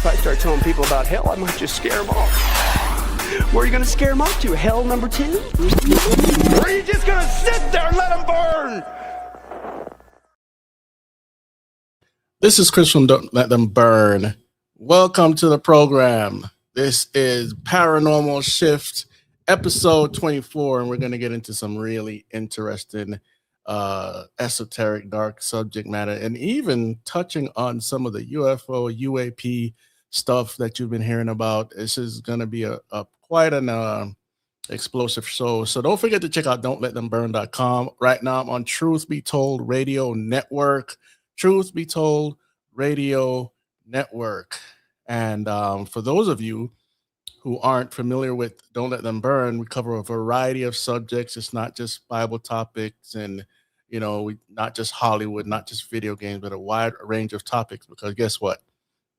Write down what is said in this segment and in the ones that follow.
if I start telling people about hell, I might just scare them off. Where are you going to scare them off to? Hell number 2? Or are you just going to sit there and let them burn? This is Chris from Don't Let Them Burn. Welcome to the program. This is Paranormal Shift, episode 24, and we're going to get into some really interesting esoteric, dark subject matter, and even touching on some of the UFO, UAP stuff that you've been hearing about. This is going to be a quite an explosive show. So don't forget to check out don'tletthemburn.com. Right now I'm on Truth Be Told Radio Network. Truth Be Told Radio Network. And for those of you who aren't familiar with Don't Let Them Burn, we cover a variety of subjects. It's not just Bible topics and, you know, not just Hollywood, not just video games, but a wide range of topics. Because guess what?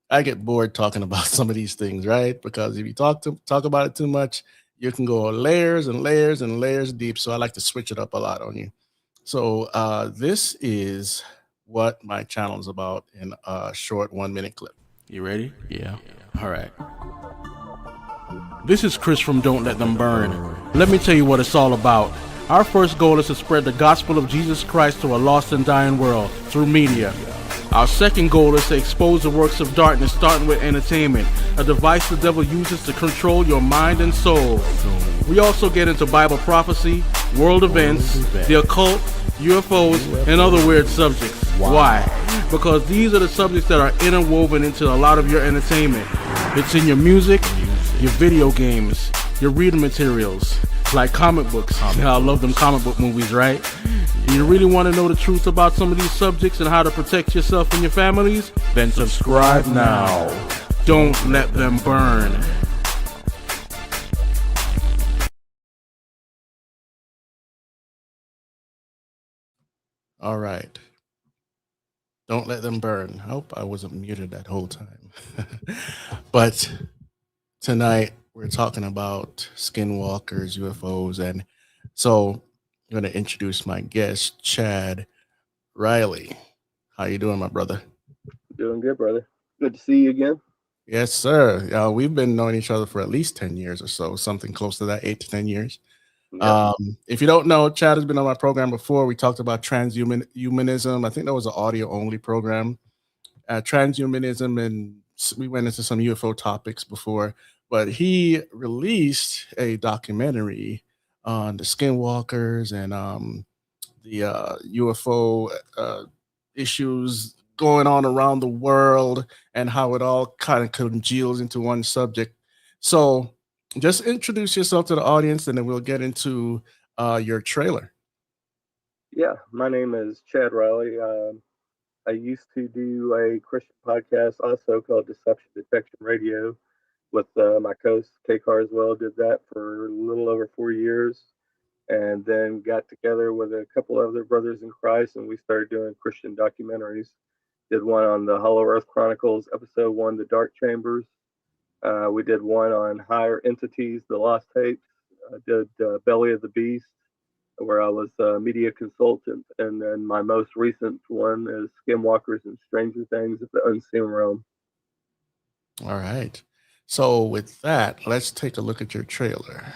I get bored talking about some of these things, right? Because if you talk about it too much, you can go layers and layers and layers deep. So I like to switch it up a lot on you. So this is what my channel is about in a short 1-minute clip. You ready? Yeah. All right. This is Chris from Don't Let Them Burn. Let me tell you what it's all about. Our first goal is to spread the gospel of Jesus Christ to a lost and dying world through media. Our second goal is to expose the works of darkness, starting with entertainment, a device the devil uses to control your mind and soul. We also get into Bible prophecy, world events, the occult, UFOs, and other weird subjects. Why? Because these are the subjects that are interwoven into a lot of your entertainment. It's in your music, your video games, your reading materials, like comic books. I love them comic book movies, right? You really want to know the truth about some of these subjects and how to protect yourself and your families? Then subscribe now. Don't let them burn. All right. Don't let them burn. I hope I wasn't muted that whole time. But tonight we're talking about Skinwalkers, UFOs, and so I'm going to introduce my guest, Chad Riley. How you doing, my brother? Doing good, brother. Good to see you again. Yes, sir. We've been knowing each other for at least 10 years or so, something close to that, 8 to 10 years. Yep. If you don't know, Chad has been on my program before. We talked about transhumanism. I think that was an audio-only program. Transhumanism, and we went into some UFO topics before. But he released a documentary on the Skinwalkers and the UFO issues going on around the world and how it all kind of congeals into one subject. So just introduce yourself to the audience and then we'll get into your trailer. Yeah, my name is Chad Riley. I used to do a Christian podcast also called Deception Detection Radio with my co-host K-Car as well. Did that for a little over 4 years, and then got together with a couple other brothers in Christ, and we started doing Christian documentaries. Did one on the Hollow Earth Chronicles, episode 1, The Dark Chambers. We did one on Higher Entities, The Lost Tapes. Did Belly of the Beast, where I was a media consultant. And then my most recent one is Skinwalkers and Stranger Things of the Unseen Realm. All right. So with that, let's take a look at your trailer.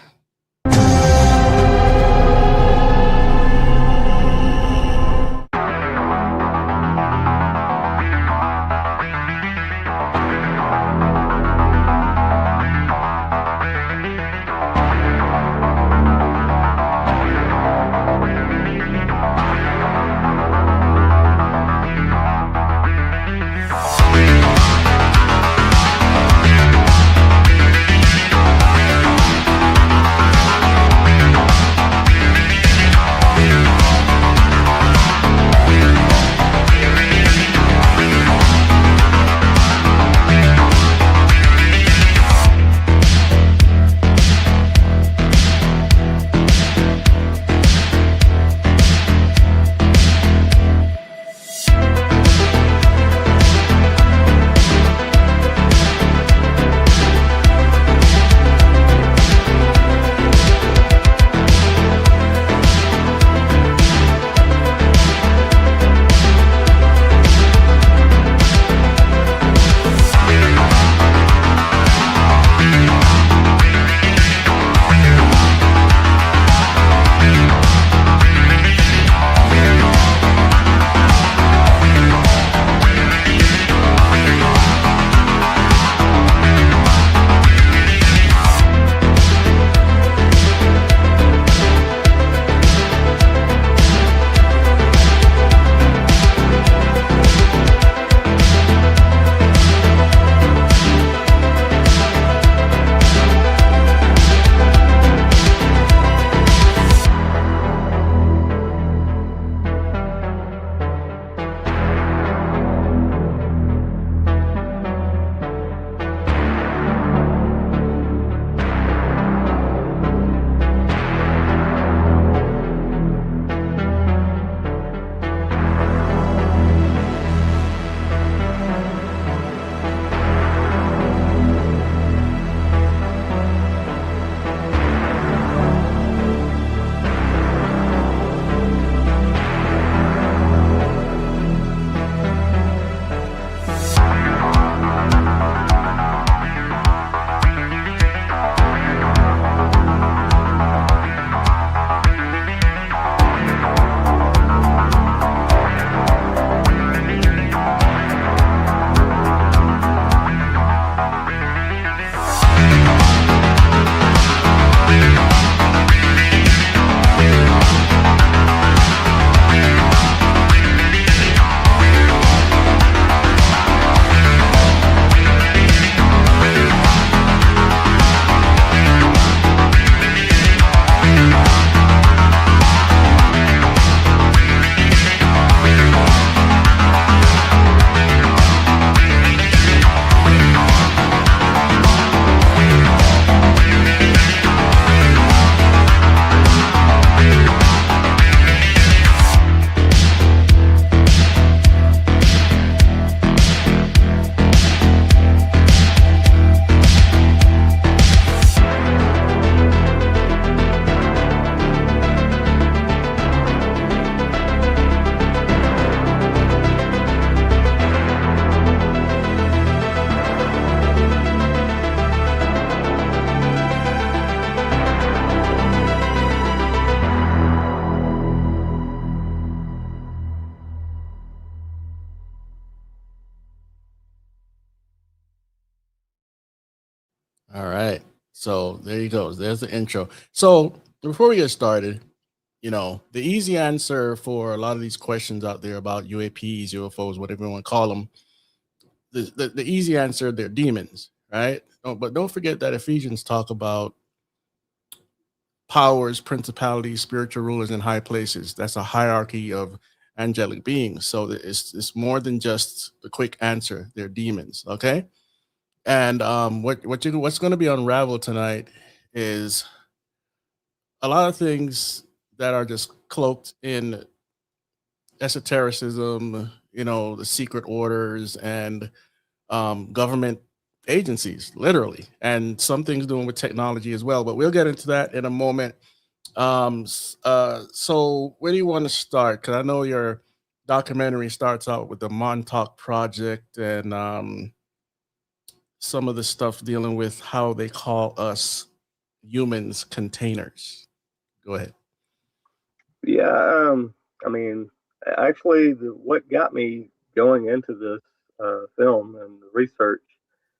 All right. So there you go. There's the intro. So before we get started, the easy answer for a lot of these questions out there about UAPs, UFOs, whatever you want to call them, the easy answer, they're demons, right? But don't forget that Ephesians talk about powers, principalities, spiritual rulers in high places. That's a hierarchy of angelic beings. So it's more than just the quick answer. They're demons, okay? And what's going to be unraveled tonight is a lot of things that are just cloaked in esotericism, the secret orders and government agencies, literally, and some things doing with technology as well. But we'll get into that in a moment. So where do you want to start? Because I know your documentary starts out with the Montauk project and some of the stuff dealing with how they call us humans containers. Go ahead. Yeah, I mean, actually, what got me going into this film and the research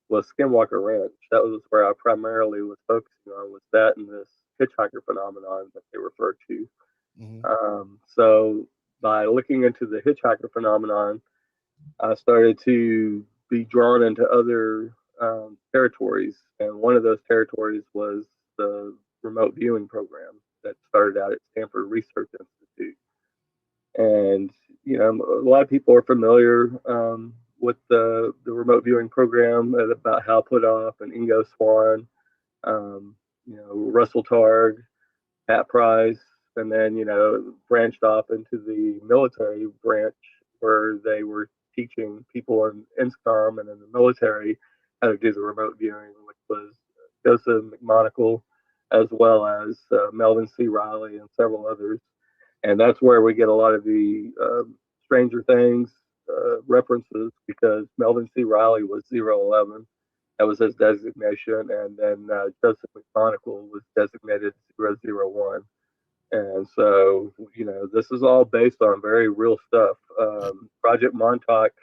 was Skinwalker Ranch. That was where I primarily was focusing on, was that and this hitchhiker phenomenon that they refer to. Mm-hmm. So by looking into the hitchhiker phenomenon, I started to be drawn into other territories, and one of those territories was the remote viewing program that started out at Stanford Research Institute. And a lot of people are familiar with the remote viewing program, about Hal Puthoff and Ingo Swann, Russell Targ, Pat Price, and then branched off into the military branch where they were teaching people in INSCOM and in the military how to do the remote viewing, which was Joseph McMonagle, as well as Melvin C. Riley and several others. And that's where we get a lot of the Stranger Things references, because Melvin C. Riley was 011. That was his designation. And then Joseph McMonagle was designated 001. And so, this is all based on very real stuff. Project Montauk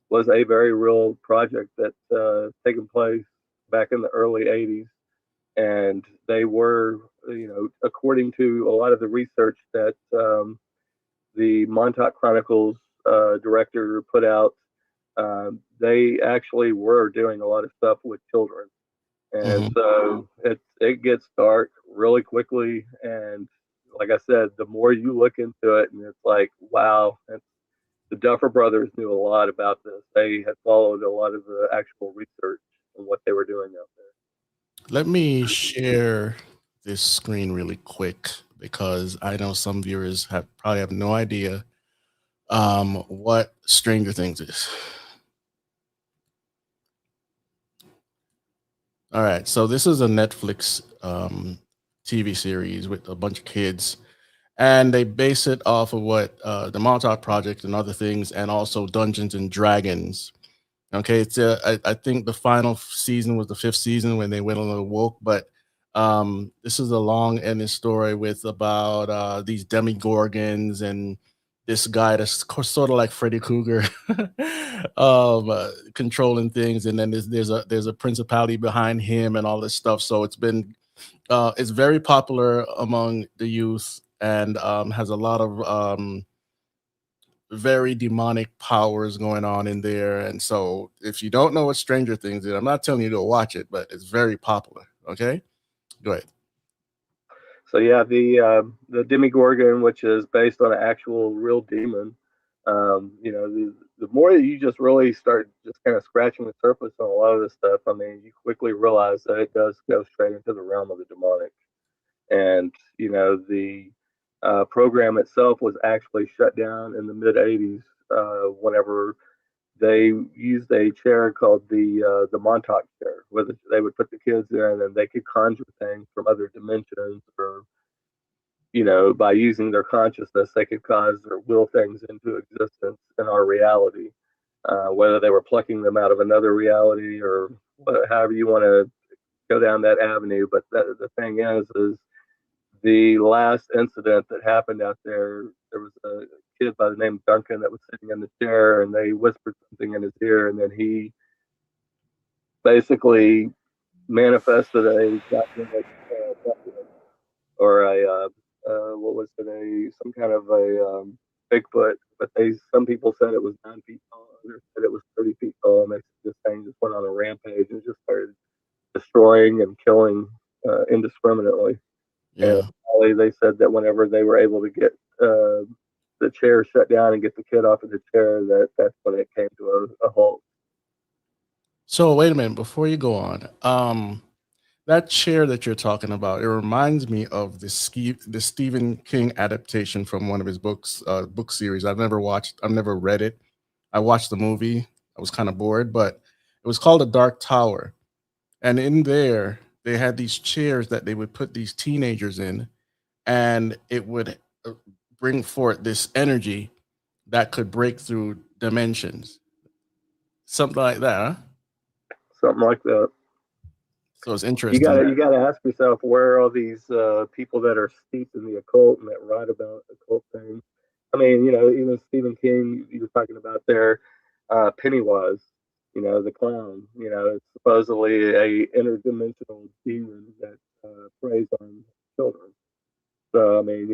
was a very real project that taken place back in the early 80s. And they were, according to a lot of the research that the Montauk Chronicles director put out, they actually were doing a lot of stuff with children. And Mm-hmm. so it gets dark really quickly. And like I said, the more you look into it, and it's like, wow, the Duffer Brothers knew a lot about this. They had followed a lot of the actual research and what they were doing out there. Let me share this screen really quick because I know some viewers probably have no idea what Stranger Things is. All right, so this is a Netflix TV series with a bunch of kids, and they base it off of what the Montauk Project and other things, and also Dungeons and Dragons. Okay, I think the final season was the 5th season when they went a little woke, but this is a long ending story with about these demigorgons and this guy that's sort of like Freddy Krueger, controlling things, and then there's a principality behind him and all this stuff. So it's very popular among the youth and has a lot of very demonic powers going on in there. And so if you don't know what Stranger Things is, I'm not telling you to watch it, but it's very popular. Okay, go ahead. So yeah, the Demigorgon, which is based on an actual real demon. The more you just really start just kind of scratching the surface on a lot of this stuff, I mean, you quickly realize that it does go straight into the realm of the demonic. And the program itself was actually shut down in the mid '80s, whenever they used a chair called the Montauk chair, where they would put the kids in and they could conjure things from other dimensions, or by using their consciousness, they could cause or will things into existence in our reality, whether they were plucking them out of another reality or however you want to go down that avenue. But the thing is the last incident that happened out there, there was a kid by the name of Duncan that was sitting in the chair, and they whispered something in his ear, and then he basically manifested a gigantic or what was it, some kind of a Bigfoot, but some people said it was 9 feet tall, others said it was 30 feet tall, and this thing just went on a rampage and just started destroying and killing indiscriminately. And Yeah. finally, they said that whenever they were able to get the chair shut down and get the kid off of the chair, that's when it came to a halt. So wait a minute before you go on. That chair that you're talking about, it reminds me of the Stephen King adaptation from one of his books, book series. I've never read it. I watched the movie. I was kind of bored, but it was called The Dark Tower. And in there, they had these chairs that they would put these teenagers in, and it would bring forth this energy that could break through dimensions. Something like that, huh? Something like that. So it's You interesting. gotta ask yourself, where are all these people that are steeped in the occult and that write about occult things? I mean, even Stephen King, you were talking about there, Pennywise, the clown. It's supposedly a interdimensional demon that preys on children. So I mean,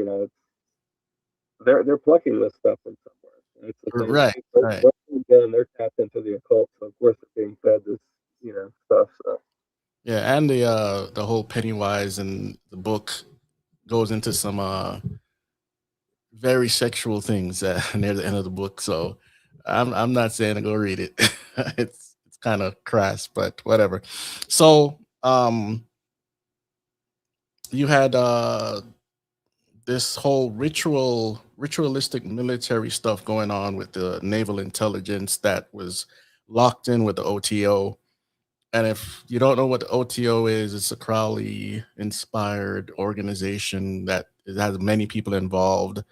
they're plucking this stuff from somewhere. And it's the same Right, thing. right. They're tapped into the occult, so of course they're being fed this, stuff. So Yeah, and the whole Pennywise and the book goes into some very sexual things near the end of the book. So I'm not saying to go read it. It's kind of crass, but whatever. So you had this whole ritualistic military stuff going on with the naval intelligence that was locked in with the OTO. And if you don't know what the OTO is, it's a Crowley inspired organization that it has many people involved,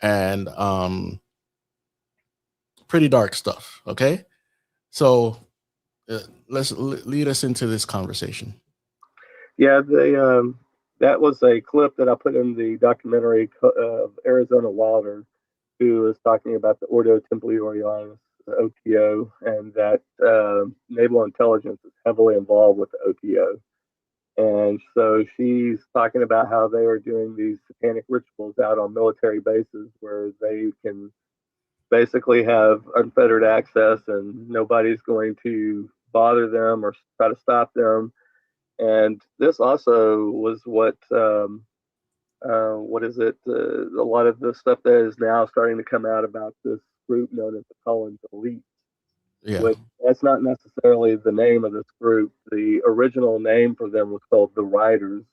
and pretty dark stuff. Okay. So lead us into this conversation. yeah, that was a clip that I put in the documentary of Arizona Wilder, who was talking about the Ordo Templi Orionis, the OTO, and that naval intelligence is heavily involved with the OTO. And so she's talking about how they are doing these satanic rituals out on military bases where they can basically have unfettered access and nobody's going to bother them or try to stop them. And this also was what is it? A lot of the stuff that is now starting to come out about this group known as the Collins Elite, Yeah. which that's not necessarily the name of this group. The original name for them was called the Riders.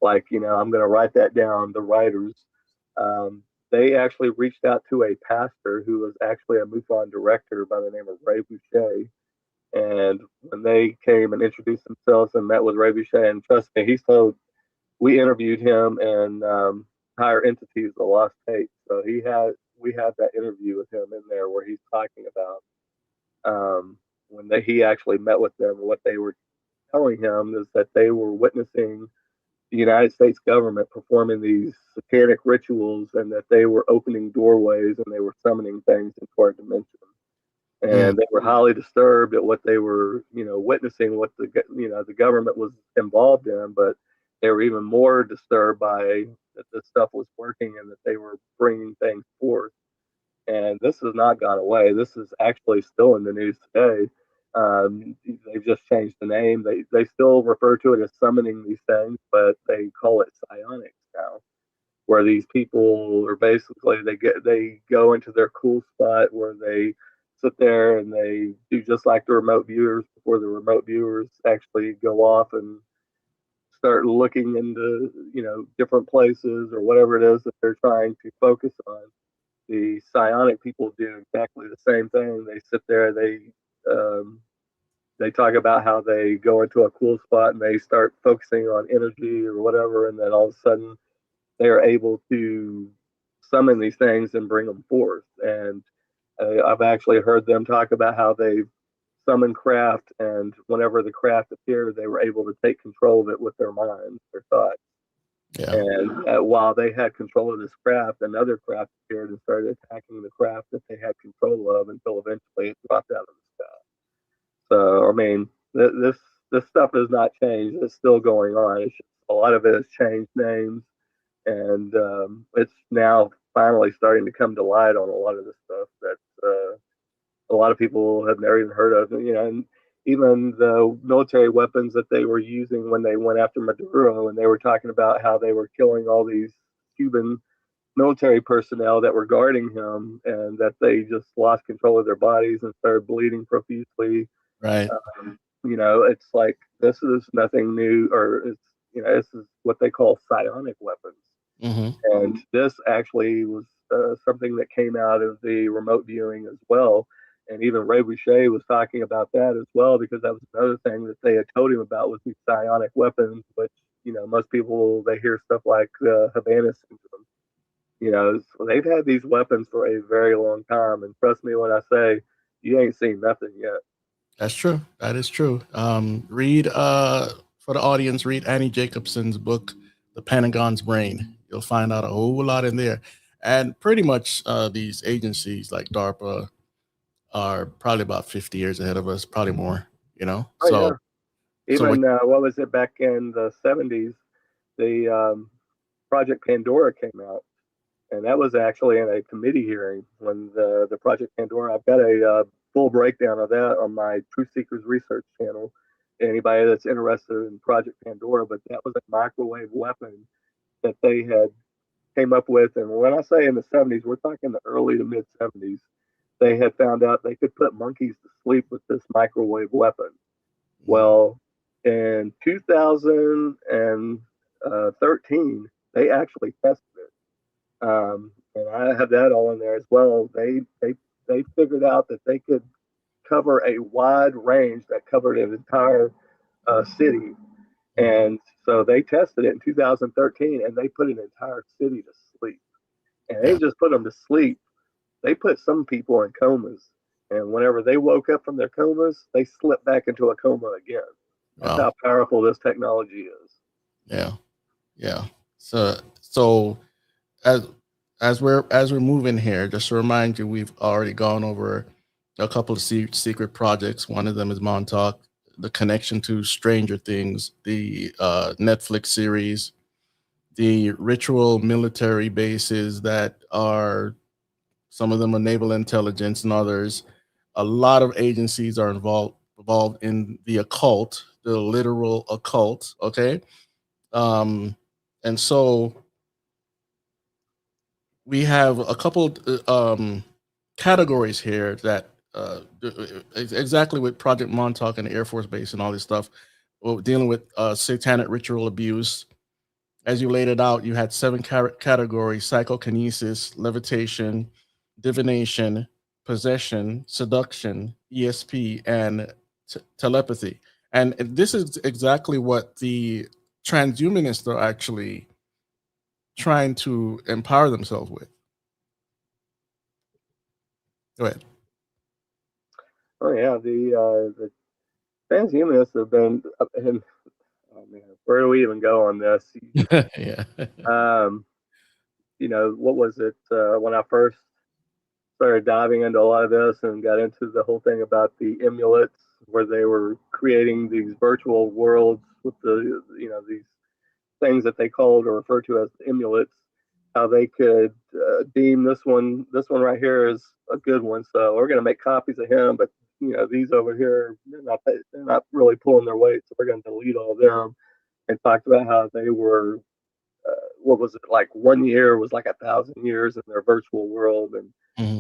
Like, I'm going to write that down, the Riders. Um, they actually reached out to a pastor who was actually a MUFON director by the name of Ray Boucher. And when they came and introduced themselves and met with Ray Boucher, and trust me, he told we interviewed him and Higher Entities, the Lost Tape. So we had that interview with him in there where he's talking about he actually met with them. What they were telling him is that they were witnessing the United States government performing these satanic rituals, and that they were opening doorways and they were summoning things into our dimension. Mm, And they were highly disturbed at what they were, witnessing, what the government was involved in, but they were even more disturbed by that this stuff was working and that they were bringing things forth. And this has not gone away. This is actually still in the news today. They've just changed the name. They still refer to it as summoning these things, but they call it psionics now, where these people are basically they go into their cool spot where they sit there and they do just like the remote viewers before the remote viewers actually go off and start looking into different places or whatever it is that they're trying to focus on. The psionic people do exactly the same thing. They sit there, um, they talk about how they go into a cool spot and they start focusing on energy or whatever, and then all of a sudden they are able to summon these things and bring them forth. And I've actually heard them talk about how they summoned craft, and whenever the craft appeared, they were able to take control of it with their minds, their thoughts. yeah. And while they had control of this craft, another craft appeared and started attacking the craft that they had control of until eventually it dropped out of the sky. So, I mean, this this stuff has not changed. It's still going on. It's just, a lot of it has changed names, and it's now finally starting to come to light on a lot of the stuff that a lot of people have never even heard of. And even the military weapons that they were using when they went after Maduro, and they were talking about how they were killing all these Cuban military personnel that were guarding him, and that they just lost control of their bodies and started bleeding profusely. Right. It's like, this is nothing new, or this is what they call psionic weapons. Mm-hmm. And this actually was something that came out of the remote viewing as well. And even Ray Boucher was talking about that as well, because that was another thing that they had told him about, was these psionic weapons. But most people, they hear stuff like Havana syndrome. So they've had these weapons for a very long time, and trust me when I say, you ain't seen nothing yet. That's true. That is true. Read for the audience, read Annie Jacobson's book, The Pentagon's Brain. You'll find out a whole lot in there. And pretty much these agencies like DARPA are probably about 50 years ahead of us, probably more, Oh, So, yeah. Even what was it, back in the 70s, the Project Pandora came out, and that was actually in a committee hearing when the Project Pandora. I've got a full breakdown of that on my Truth Seekers Research channel. Anybody that's interested in Project Pandora, but that was a microwave weapon that they had came up with. And when I say in the 70s, we're talking the early to mid 70s. They had found out they could put monkeys to sleep with this microwave weapon. Well, in 2013, they actually tested it. And I have that all in there as well. They figured out that they could cover a wide range that covered an entire city. And so they tested it in 2013, and they put an entire city to sleep. And they just put them to sleep. They put some people in comas. And whenever they woke up from their comas, they slipped back into a coma again. That's how powerful this technology is. Yeah. Yeah. So as we're moving here, just to remind you, we've already gone over a couple of secret projects. One of them is Montauk, the connection to Stranger Things, the Netflix series, the ritual military bases that are, some of them are naval intelligence and others. A lot of agencies are involved in the occult, the literal occult. Okay. And so we have a couple categories here that exactly with Project Montauk and the Air Force Base and all this stuff, dealing with satanic ritual abuse. As you laid it out, you had 7 categories: psychokinesis, levitation, divination, possession, seduction, ESP, and telepathy. And this is exactly what the transhumanists are actually trying to empower themselves with. Go ahead. Oh yeah, the transhumanists have been. And, oh man, where do we even go on this? Yeah. What was it when I first started diving into a lot of this and got into the whole thing about the emulets, where they were creating these virtual worlds with these things that they called or referred to as emulets, how they could deem this one right here is a good one, so we're going to make copies of him, but these over here, they're not really pulling their weight, so we're going to delete all of them. And talked about how they were what was it, like 1 year was like 1,000 years in their virtual world. And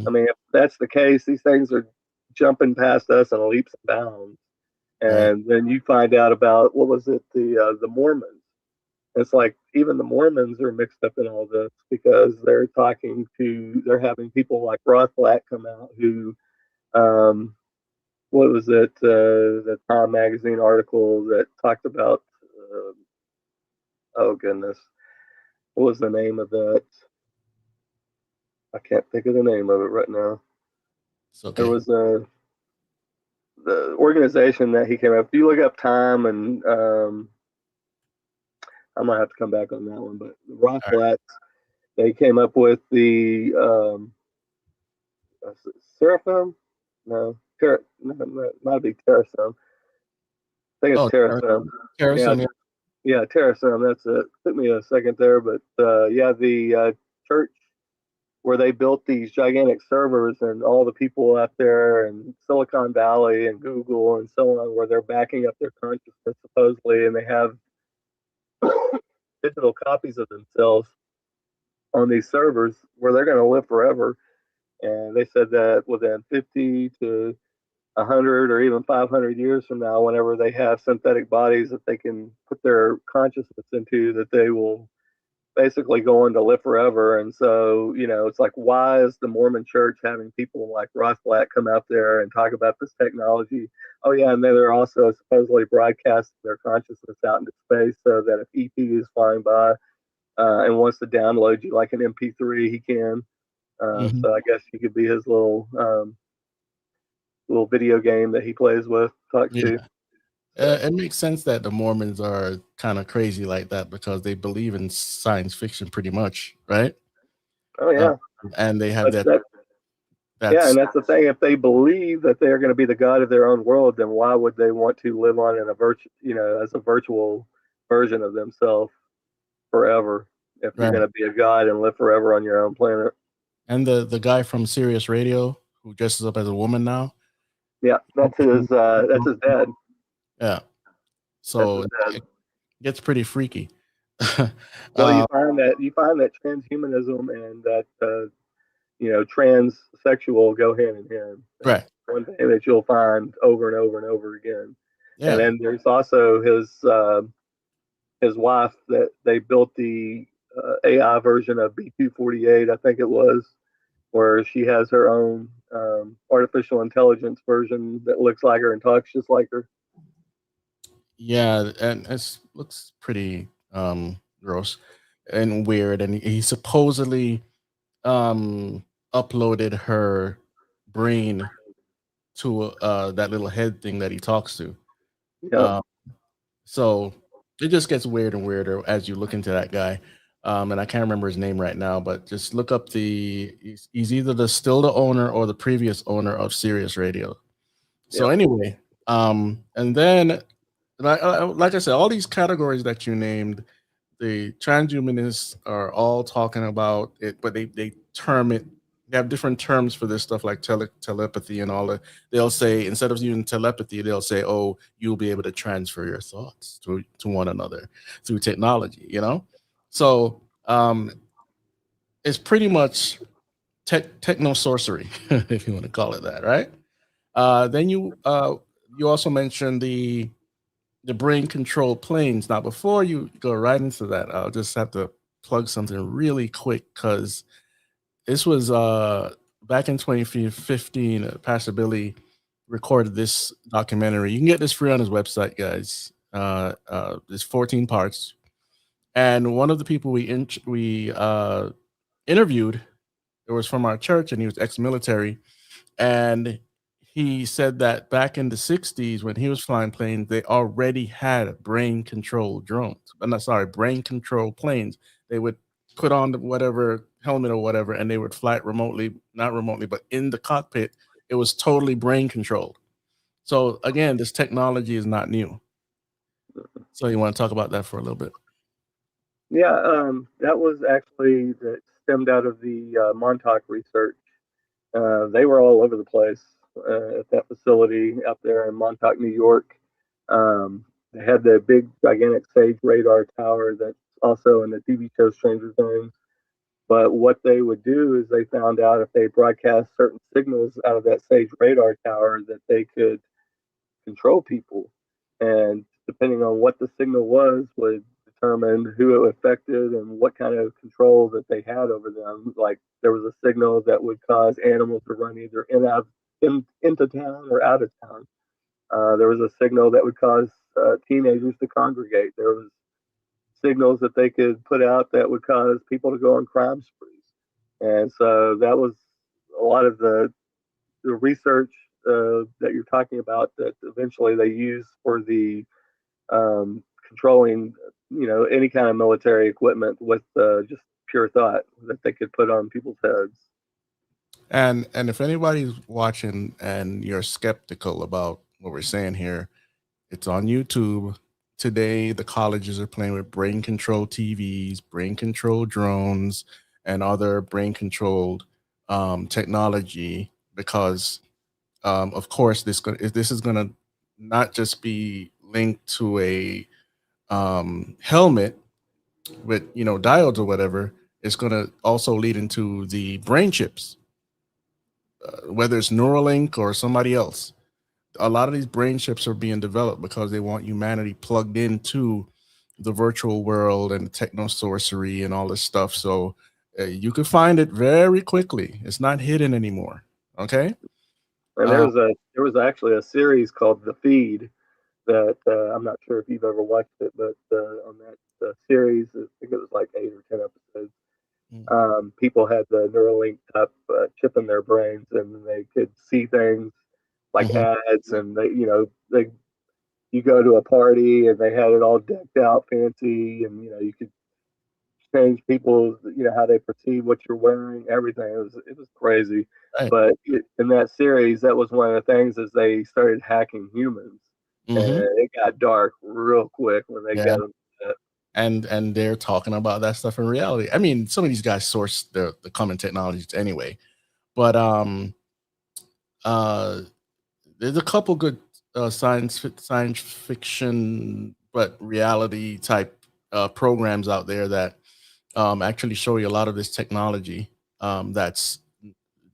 I mean, if that's the case, these things are jumping past us in leaps and bounds. And then you find out about, what was it, the Mormons. It's like even the Mormons are mixed up in all this, because they're having people like Rothblatt come out who, what was it, the Time Magazine article that talked about, oh goodness, what was the name of that? I can't think of the name of it right now. Okay. There was the organization that he came up. If you look up Time, and I might have to come back on that one, but Rothblatt, they came up with the Seraphim. No, it might be Terrasum. think it's Oh, Terrasum. Yeah, Harrison. yeah, Terrasum. That's it. Took me a second there, but yeah, the church where they built these gigantic servers and all the people out there and Silicon Valley and Google and so on, where they're backing up their consciousness supposedly, and they have digital copies of themselves on these servers where they're going to live forever. And they said that within 50 to 100 or even 500 years from now, whenever they have synthetic bodies that they can put their consciousness into, that they will basically go on to live forever. And so, it's like, why is the Mormon church having people like Ross Black come out there and talk about this technology? Oh, yeah. And then they're also supposedly broadcasting their consciousness out into space so that if ET is flying by and wants to download you like an MP3, he can. Mhm. So I guess you could be his little video game that he plays with, talks Yeah. to. So, It makes sense that the Mormons are kind of crazy like that because they believe in science fiction pretty much, right? oh Uh, yeah, and they have but yeah, and that's that's the thing. If they believe that they are going to be the god of their own world, then why would they want to live on in a as a virtual version of themselves forever? If you're right. going to be a god and live forever on your own planet, And the guy from Sirius Radio who dresses up as a woman now. yeah, that's his dad. Yeah. That's So his dad. it gets pretty freaky. Well, uh, you find that transhumanism and that transsexual go hand in hand. That's right. one thing that you'll find over and over and over again. And Yeah. then there's also his wife that they built the AI version of B248, I think it was, where she has her own artificial intelligence version that looks like her and talks just like her. Yeah, and it looks pretty gross and weird. And he supposedly uploaded her brain to that little head thing that he talks to. Yep. Um, so it just gets weird and weirder as you look into that guy. And I can't remember his name right now, but just look up he's either still the owner or the previous owner of Sirius Radio. So Yep. anyway, and then like I said, all these categories that you named, the transhumanists are all talking about it, but they term it. They have different terms for this stuff like telepathy and all that. They'll say instead of using telepathy, they'll say, "Oh, you'll be able to transfer your thoughts to one another through technology." So it's pretty much technosorcery, if you want to call it that, right? Then you also mentioned the brain control planes. Now, before you go right into that, I'll just have to plug something really quick because this was back in 2015. Pastor Billy recorded this documentary. You can get this free on his website, guys. There's 14 parts, and one of the people we interviewed, it was from our church, and he was ex-military, and he said that back in the 60s when he was flying planes, they already had brain control drones. I'm not sorry, brain control planes. They would put on whatever helmet or whatever, and they would fly it remotely, not remotely, but in the cockpit. It was totally brain controlled. So again, this technology is not new. So you want to talk about that for a little bit? Yeah, that was actually that stemmed out of the Montauk research. They were all over the place at that facility out there in Montauk, New York. They had the big, gigantic Sage radar tower that's also in the TV show Stranger Things. But what they would do is they found out if they broadcast certain signals out of that Sage radar tower that they could control people. And depending on what the signal was, would determine who it affected and what kind of control that they had over them. Like there was a signal that would cause animals to run either into town or out of town. There was a signal that would cause teenagers to congregate. There was signals that they could put out that would cause people to go on crime sprees. And so that was a lot of the research that you're talking about that eventually they use for the controlling, any kind of military equipment with just pure thought that they could put on people's heads. And if anybody's watching and you're skeptical about what we're saying here, It's on YouTube. Today, the colleges are playing with brain controlled TVs, brain controlled drones, and other brain controlled technology because, of course, this is going to not just be linked to a helmet with diodes or whatever. It's going to also lead into the brain chips, whether it's Neuralink or somebody else. A lot of these brain chips are being developed because they want humanity plugged into the virtual world and the technosorcery and all this stuff. So you could find it very quickly. It's not hidden anymore. Okay. And there was actually a series called The Feed that I'm not sure if you've ever watched it, but on that series, I think it was like 8 or 10 episodes. People had the Neuralink type chip in their brains, and they could see things like ads, and you go to a party and they had it all decked out fancy, and you could change people, how they perceive what you're wearing, everything. It was crazy. Right. But in that series, that was one of the things is they started hacking humans, and it got dark real quick when they got them. And they're talking about that stuff in reality. I mean, some of these guys source the common technologies anyway, but there's a couple good science fiction but reality type programs out there that actually show you a lot of this technology that's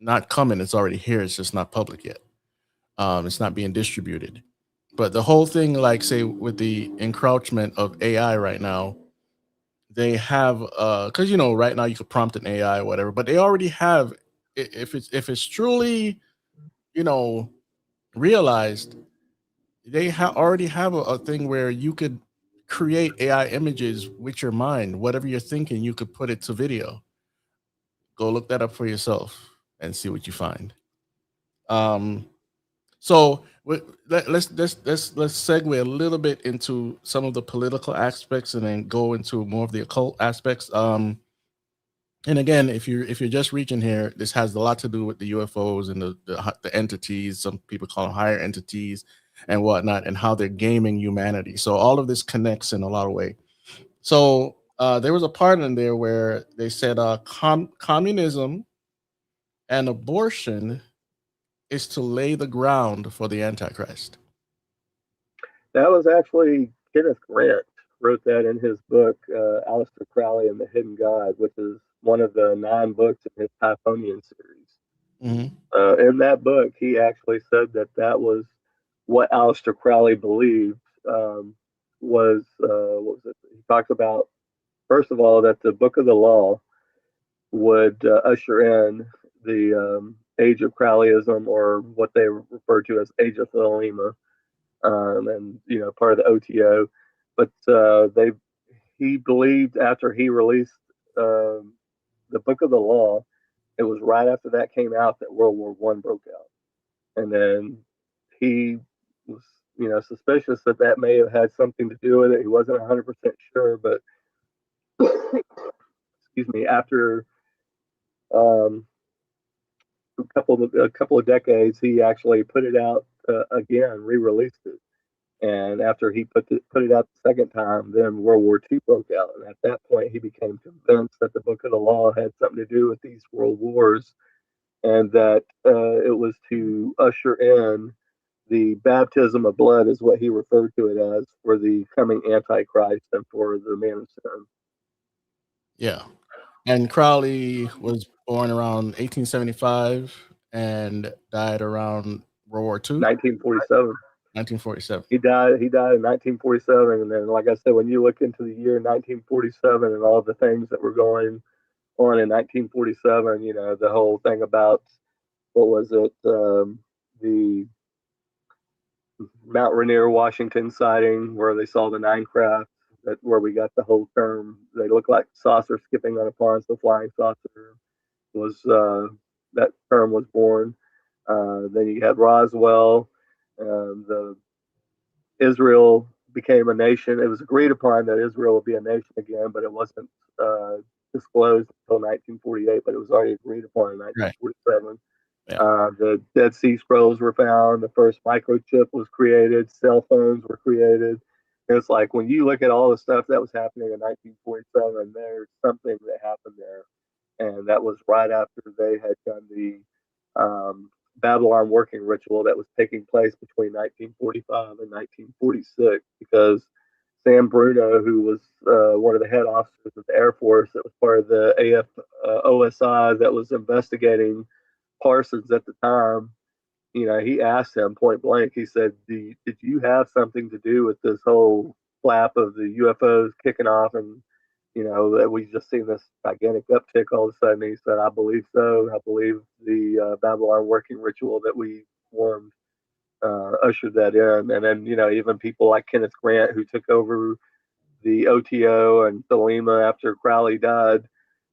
not coming. It's already here. It's just not public yet. It's not being distributed. But the whole thing, like say with the encroachment of AI right now, they have because right now you could prompt an AI or whatever, but they already have if it's truly realized, they already have a thing where you could create AI images with your mind. Whatever you're thinking, you could put it to video. Go look that up for yourself and see what you find. So let's segue a little bit into some of the political aspects and then go into more of the occult aspects. And again, if you're just reaching here, this has a lot to do with the UFOs and the entities. Some people call them higher entities and whatnot, and how they're gaming humanity. So all of this connects in a lot of ways. So there was a part in there where they said communism and abortion is to lay the ground for the Antichrist. That was actually Kenneth Grant wrote that in his book, Aleister Crowley and the Hidden God, which is one of the 9 books in his Typhonian series. In that book, he actually said that was what Aleister Crowley believed was what was it? He talks about, first of all, that the Book of the Law would usher in the age of Crowleyism, or what they refer to as Age of Thelema, and part of the OTO. But he believed after he released the Book of the Law, it was right after that came out that World War I broke out, and then he was suspicious that may have had something to do with it. He wasn't 100% sure, but excuse me, after a couple of decades, he actually put it out again, re-released it. And after he put it out the second time, then World War II broke out. And at that point, he became convinced that the Book of the Law had something to do with these world wars, and that it was to usher in the baptism of blood, is what he referred to it as, for the coming Antichrist and for the man of sin. Yeah. And Crowley was born around 1875 and died around World War II. 1947. 1947. He died in 1947, and then, like I said, when you look into the year 1947 and all the things that were going on in 1947, the whole thing about, what was it, the Mount Rainier, Washington sighting, where they saw the 9 craft, where we got the whole term. They look like saucer skipping on a pond, so flying saucer was that term was born. Then you had Roswell, the Israel became a nation. It was agreed upon that Israel would be a nation again, but it wasn't disclosed until 1948. But it was already agreed upon in 1947. The Dead Sea Scrolls were found. The first microchip was created. Cell phones were created. It's like when you look at all the stuff that was happening in 1947, there's something that happened there, and that was right after they had done the Babylon working ritual that was taking place between 1945 and 1946. Because Sam Bruno, who was one of the head officers of the Air Force, that was part of the AF OSI that was investigating Parsons at the time, he asked him point blank. He said, "Did you have something to do with this whole flap of the UFOs kicking off, and that we just seen this gigantic uptick all of a sudden?" He said, "I believe so. I believe the Babylon working ritual that we formed ushered that in." And then even people like Kenneth Grant, who took over the OTO and Thelema after Crowley died,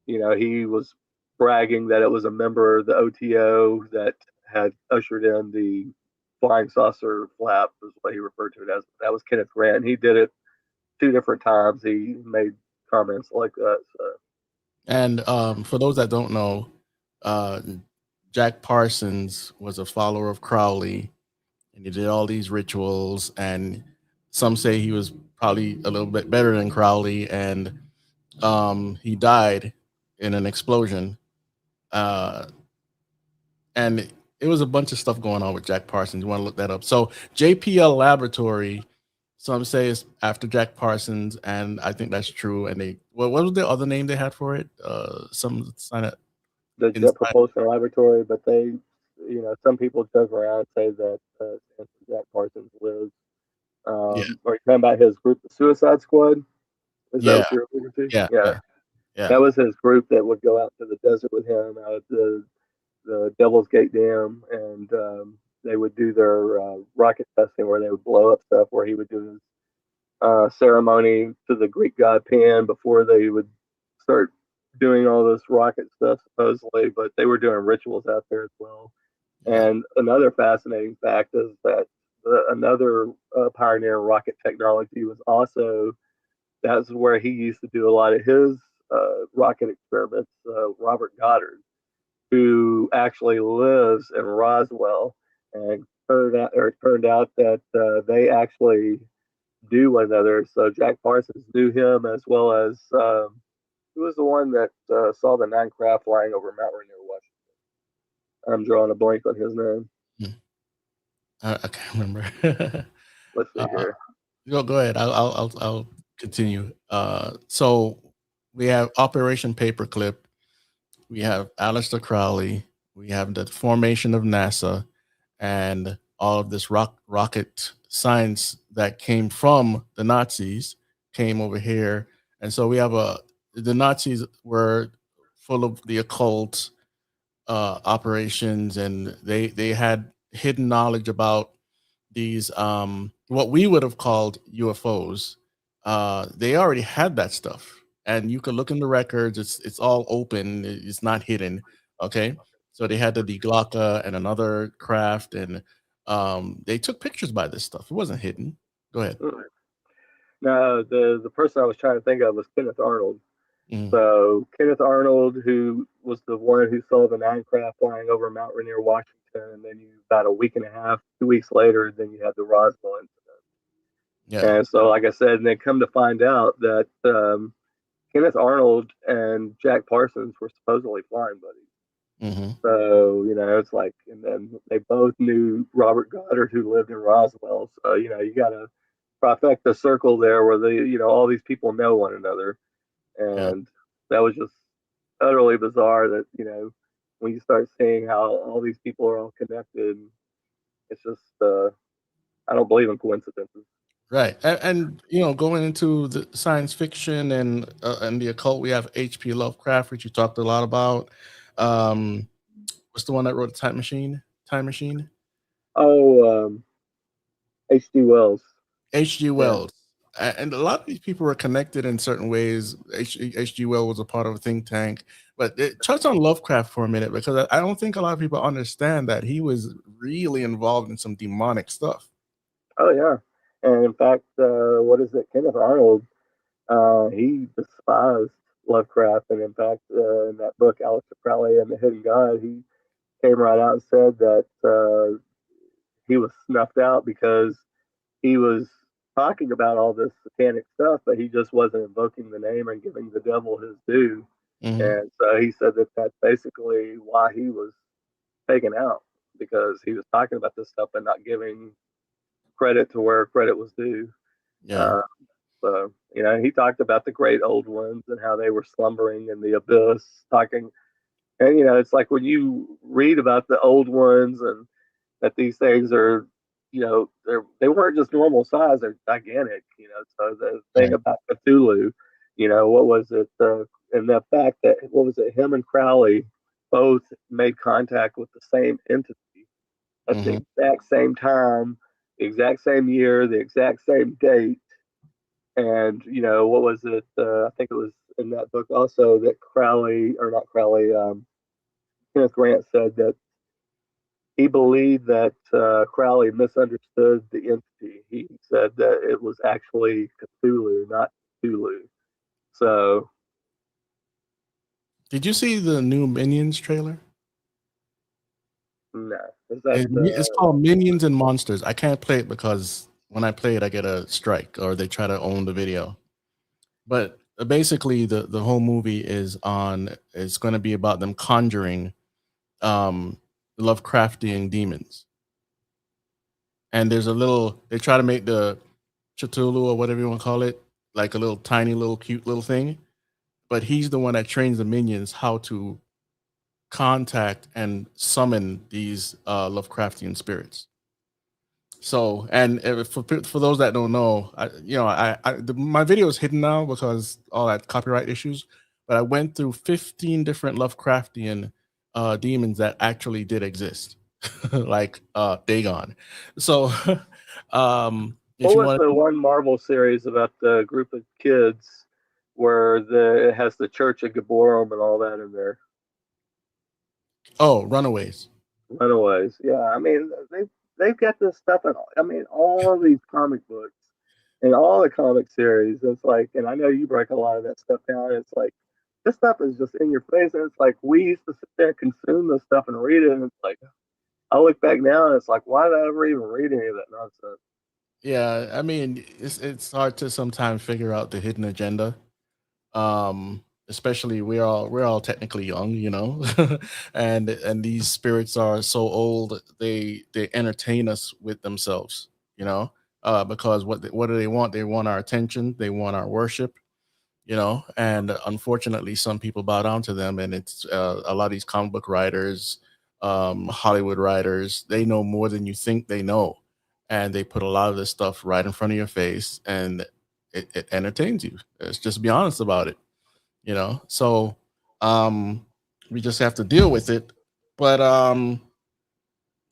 he was bragging that it was a member of the OTO that had ushered in the flying saucer flap, is what he referred to it as. That was Kenneth Grant. And he did it 2 different times. He made comments like that. So. And for those that don't know, uh, Jack Parsons was a follower of Crowley, and he did all these rituals. And some say he was probably a little bit better than Crowley, and he died in an explosion. And it was a bunch of stuff going on with Jack Parsons. You want to look that up. So JPL Laboratory, some say it's after Jack Parsons, and I think that's true. And what was the other name they had for it? Some sign up The Jet inside. Propulsion Laboratory, but they, some people joke around and say that Jack Parsons lives. Yeah, Are you talking about his group, the Suicide Squad? Is that yeah, what you're referring to? yeah, Yeah, yeah, yeah, that was his group that would go out to the desert with him out at the Devil's Gate Dam, and they would do their rocket testing where they would blow up stuff, where he would do his ceremony to the Greek god Pan before they would start doing all this rocket stuff, supposedly. But they were doing rituals out there as well. yeah, And another fascinating fact is that another pioneer in rocket technology was also, that's where he used to do a lot of his rocket experiments, Robert Goddard, who actually lives in Roswell. And turned out that they actually do one another. So Jack Parsons knew him, as well as who was the one that saw the 9 craft flying over Mount Rainier, Washington. I'm drawing a blank on his name. I can't remember. Let's see uh, here. go ahead. I'll continue. So we have Operation Paperclip. We have Aleister Crowley. We have the formation of NASA, and all of this rocket science that came from the Nazis came over here. And so we have the Nazis were full of the occult operations, and they had hidden knowledge about these what we would have called UFOs. They already had that stuff, and you could look in the records. It's all open. It's not hidden. Okay, so they had the Glocka and another craft, and they took pictures by this stuff. It wasn't hidden. Go ahead. Mm. No, the person I was trying to think of was Kenneth Arnold. Mhm. So Kenneth Arnold, who was the one who saw the 9 craft flying over Mount Rainier, Washington, and then about a week and a half, 2 weeks later, then you had the Roswell incident. Yeah. And so, like I said, and they come to find out that Kenneth Arnold and Jack Parsons were supposedly flying buddies. Hmm. So, it's like, and then they both knew Robert Goddard, who lived in Roswell. So, you got a trifecta circle there where all these people know one another. Yeah. And that was just utterly bizarre that, when you start seeing how all these people are all connected, it's just, I don't believe in coincidences. Right, and going into the science fiction and the occult, we have H.P. Lovecraft, which you talked a lot about. Um, what's the one that wrote the Time Machine? Time Machine. Oh, H.G. Wells. H.G. Yeah. Wells, and a lot of these people were connected in certain ways. H.G. Wells was a part of a think tank, but touch on Lovecraft for a minute, because I don't think a lot of people understand that he was really involved in some demonic stuff. Oh, yeah. And in fact, what is it? Kenneth Arnold, he despised Lovecraft. And in fact, in that book, Aleister Crowley and the Hidden God, he came right out and said that he was snuffed out because he was talking about all this satanic stuff, but he just wasn't invoking the name and giving the devil his due. Mhm. And so he said that that's basically why he was taken out, because he was talking about this stuff and not giving credit to where credit was due. Yeah. Uh, so, he talked about the great old ones and how they were slumbering in the abyss, talking. And, it's like when you read about the old ones and that these things are, they weren't just normal size, they're gigantic, So the thing Right. about Cthulhu, what was it? And the fact that, what was it, him and Crowley both made contact with the same entity at the Mhm. exact same time, the exact same year, the exact same date. And, what was it? I think it was in that book also that Crowley, or not Crowley, Kenneth Grant said that he believed that Crowley misunderstood the entity. He said that it was actually Cthulhu, not Cthulhu. So, Did you see the new Minions trailer? no. Is that It's called Minions and Monsters. I can't play it because when I play it, I get a strike or they try to own the video. But basically, the whole movie is going to be about them conjuring um, Lovecraftian demons. And there's they try to make the Cthulhu or whatever you want to call it, like a little tiny, little cute little thing. But he's the one that trains the minions how to contact and summon these Lovecraftian spirits. So, and for those that don't know, my video is hidden now because all that copyright issues. But I went through 15 different Lovecraftian demons that actually did exist, like Dagon. So, if what you was want, the one Marvel series about the group of kids where it has the Church of Gabborim and all that in there? oh, Runaways. Runaways. Yeah, I mean they've got this stuff in. I mean all these comic books and all the comic series. It's like, and I know you break a lot of that stuff down. It's like this stuff is just in your face, and it's like we used to sit there and consume this stuff and read it, and it's like I look back now and it's like, why did I ever even read any of that nonsense? Yeah, I mean, it's hard to sometimes figure out the hidden agenda. Especially we're all technically young, and these spirits are so old they entertain us with themselves, because what do they want? They want our attention, they want our worship, and unfortunately some people bow down to them, and it's a lot of these comic book writers, Hollywood writers, they know more than you think they know, and they put a lot of this stuff right in front of your face, and it entertains you. Let's just be honest about it, so um we just have to deal with it. But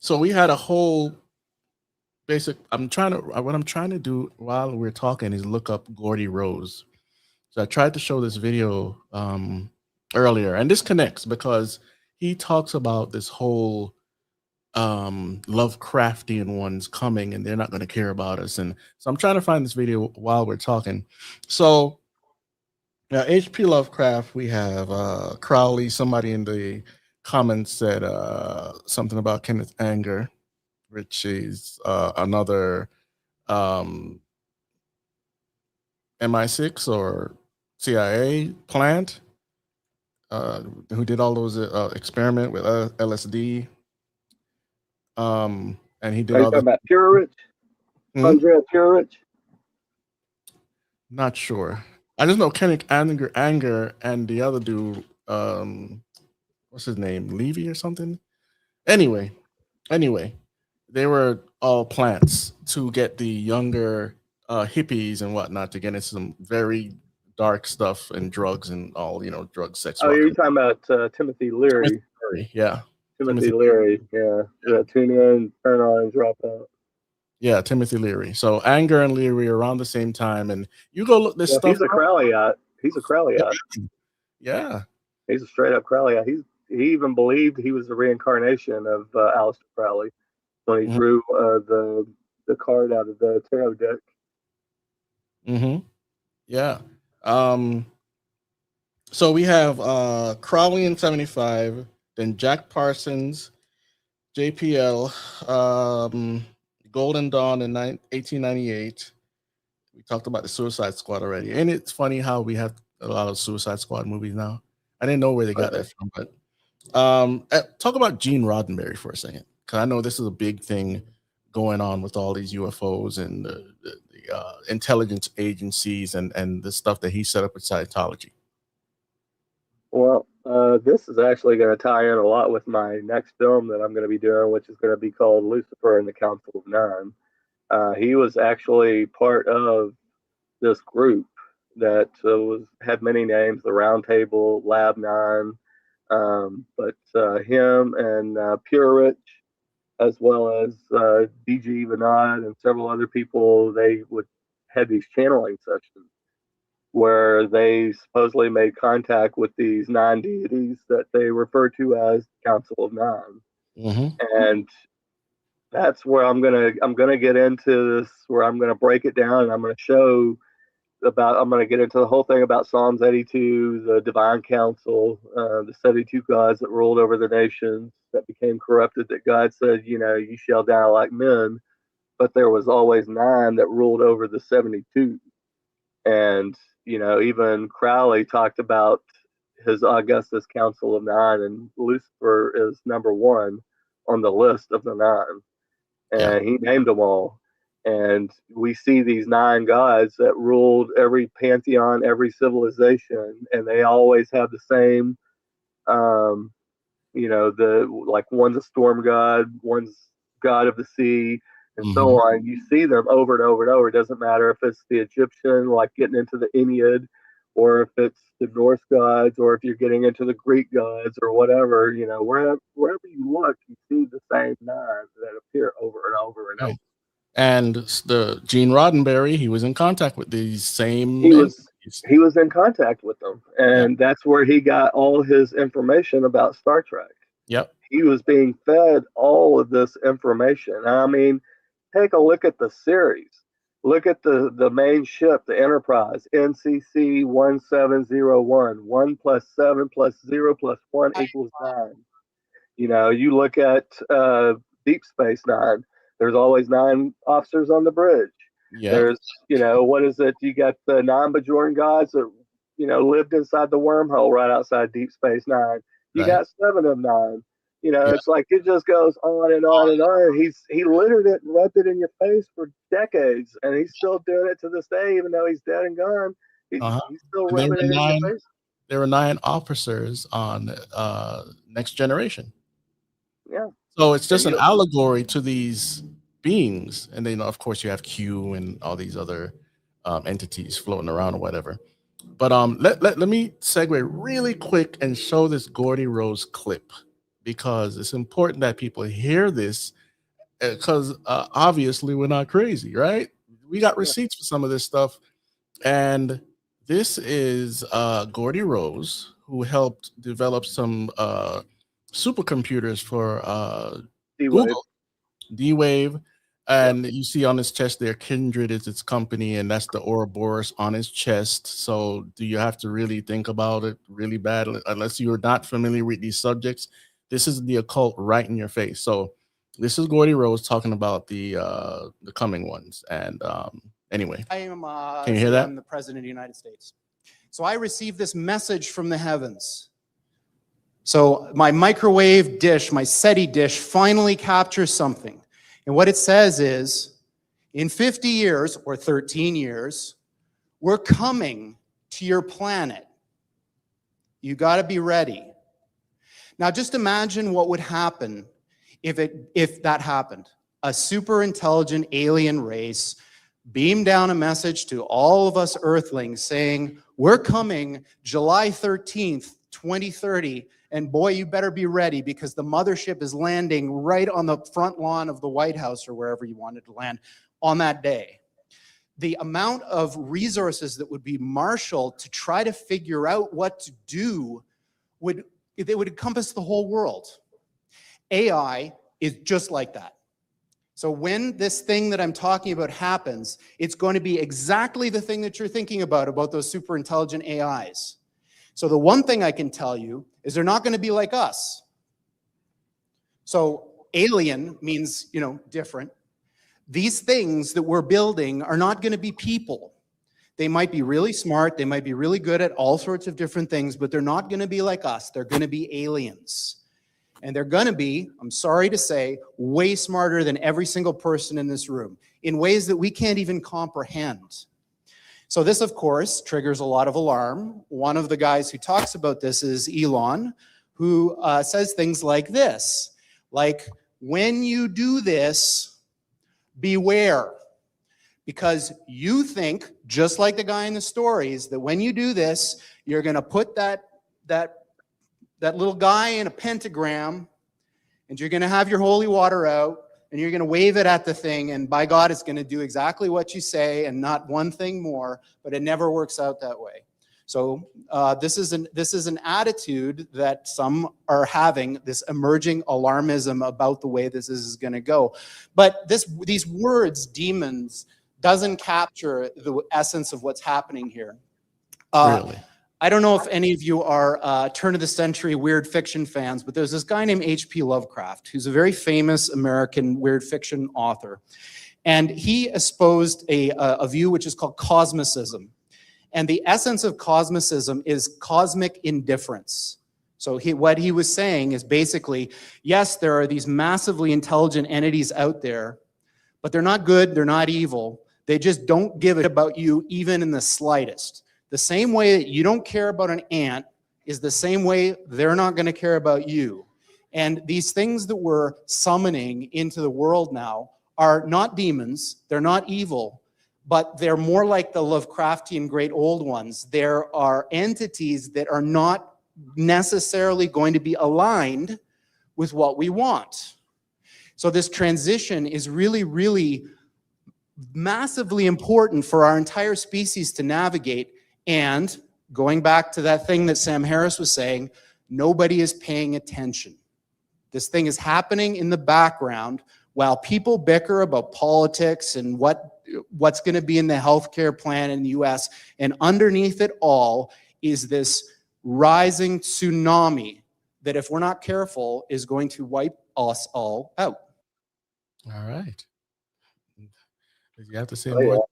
so we had a whole basic what I'm trying to do while we're talking is look up Gordy Rose. So I tried to show this video earlier, and this connects because he talks about this whole Lovecraftian ones coming, and they're not going to care about us. And so I'm trying to find this video while we're talking. So now HP Lovecraft, we have Crowley. Somebody in the comments said something about Kenneth Anger, which is another um, MI6 or CIA plant who did all those experiment with LSD, and he did Are you all talking the. about Purich? Hmm? Andrea Purich? Not sure. I just know Kenneth Anger and the other dude. What's his name? Levy or something. Anyway, anyway, they were all plants to get the younger hippies and whatnot to get into some very dark stuff and drugs and all, drugs, sex, Oh, rock you're and talking about Timothy Timothy Leary. Leary, yeah. Timothy Timothy, Leary, yeah. yeah. Yeah, tune in, turn on, and drop out. Yeah, Timothy Leary. So Anger and Leary around the same time, and you go look this Well, stuff he's a up. Crowleyite. He's a Crowleyite. Yeah. He's a straight up Crowleyite. He even believed he was the reincarnation of Aleister Crowley when he Hmm. drew the card out of the tarot deck. Hmm. Yeah. Um, so we have Crowley in 75, then Jack Parsons JPL, Golden Dawn in 1898. We talked about the Suicide Squad already. And it's funny how we have a lot of Suicide Squad movies now. I didn't know where they got that from, but talk about Gene Roddenberry for a second, because I know this is a big thing going on with all these UFOs and the intelligence agencies and the stuff that he set up with Scientology. Well, this is actually going to tie in a lot with my next film that I'm going to be doing, which is going to be called Lucifer and the Council of Nine. He was actually part of this group that had many names: the Round Table, Lab 9, but him and Pure Rich, as well as DG Vinod and several other people, they would had these channeling sessions where they supposedly made contact with these 9 deities that they refer to as Council of 9. Mm-hmm. And that's where I'm gonna get into this, where I'm gonna break it down and I'm gonna get into the whole thing about Psalms 82, the divine council, the 72 gods that ruled over the nations that became corrupted, that God said, you shall die like men, but there was always 9 that ruled over the 72. And, even Crowley talked about his Augustus Council of 9, and Lucifer is number 1 on the list of the 9. And he named them all. And we see these 9 gods that ruled every pantheon, every civilization, and they always have the same, one's a storm god, one's god of the sea, and so on. You see them over and over and over. It doesn't matter if it's the Egyptian, like getting into the Ennead, or if it's the Norse gods, or if you're getting into the Greek gods, or whatever. Wherever you look, you see the same 9 that appear over and over and over. And the Gene Roddenberry, he was in contact with these same. He was in contact with them, and that's where he got all his information about Star Trek. Yep. He was being fed all of this information. I mean, take a look at the series. Look at the main ship, the Enterprise, NCC 1701. 1 plus 7 plus 0 plus 1 equals 9. You look at Deep Space Nine. There's always 9 officers on the bridge. Yeah. There's, what is it? You got the 9 Bajoran gods that, lived inside the wormhole right outside Deep Space Nine. You got 7 of 9. It's like it just goes on and on and on. He littered it and rubbed it in your face for decades, and he's still doing it to this day, even though he's dead and gone. He's still rubbing it in your face. There were 9 officers on Next Generation. Yeah. So it's just an allegory to these beings, and then of course you have Q and all these other entities floating around or whatever. But let me segue really quick and show this Gordy Rose clip, because it's important that people hear this, because obviously we're not crazy, right? We got receipts for some of this stuff. And this is Gordy Rose, who helped develop some supercomputers for Google, D-Wave. And you see on his chest there, Kindred is its company, and that's the Ouroboros on his chest. So do you have to really think about it really bad? Unless you're not familiar with these subjects, this is the occult right in your face. So this is Gordy Rose talking about the coming ones. And anyway, can you hear that? I'm the president of the United States. So I received this message from the heavens. So my microwave dish, my SETI dish, finally captures something. And what it says is, in 50 years or 13 years, we're coming to your planet. You got to be ready. Now, just imagine what would happen if that happened. A super intelligent alien race beamed down a message to all of us Earthlings saying, we're coming July 13th, 2030, and boy, you better be ready, because the mothership is landing right on the front lawn of the White House or wherever you wanted to land on that day. The amount of resources that would be marshaled to try to figure out what to do would encompass the whole world. AI is just like that. So when this thing that I'm talking about happens, it's going to be exactly the thing that you're thinking about those super intelligent AIs. So the one thing I can tell you is they're not going to be like us. So alien means, different. These things that we're building are not going to be people. They might be really smart. They might be really good at all sorts of different things, but they're not going to be like us. They're going to be aliens. And they're going to be, I'm sorry to say, way smarter than every single person in this room in ways that we can't even comprehend. So this, of course, triggers a lot of alarm. One of the guys who talks about this is Elon, who says things like this, like, when you do this, beware. Because you think, just like the guy in the stories, that when you do this, you're going to put that little guy in a pentagram, and you're going to have your holy water out, and you're going to wave it at the thing, and by God, it's going to do exactly what you say and not one thing more, but it never works out that way. So this is an attitude that some are having, this emerging alarmism about the way this is going to go. But these words, demons, doesn't capture the essence of what's happening here. Really? I don't know if any of you are turn of the century weird fiction fans, but there's this guy named H.P. Lovecraft, who's a very famous American weird fiction author. And he espoused a view which is called Cosmicism. And the essence of Cosmicism is cosmic indifference. So what he was saying is basically, yes, there are these massively intelligent entities out there, but they're not good, they're not evil. They just don't give a about you even in the slightest. The same way that you don't care about an ant is the same way they're not going to care about you. And these things that we're summoning into the world now are not demons, they're not evil, but they're more like the Lovecraftian great old ones. There are entities that are not necessarily going to be aligned with what we want. So this transition is really, really massively important for our entire species to navigate. And going back to that thing that Sam Harris was saying, nobody is paying attention. This thing is happening in the background while people bicker about politics and what's going to be in the healthcare plan in the US. And underneath it all is this rising tsunami that, if we're not careful, is going to wipe us all out. All right. Did you have to say Oh, more?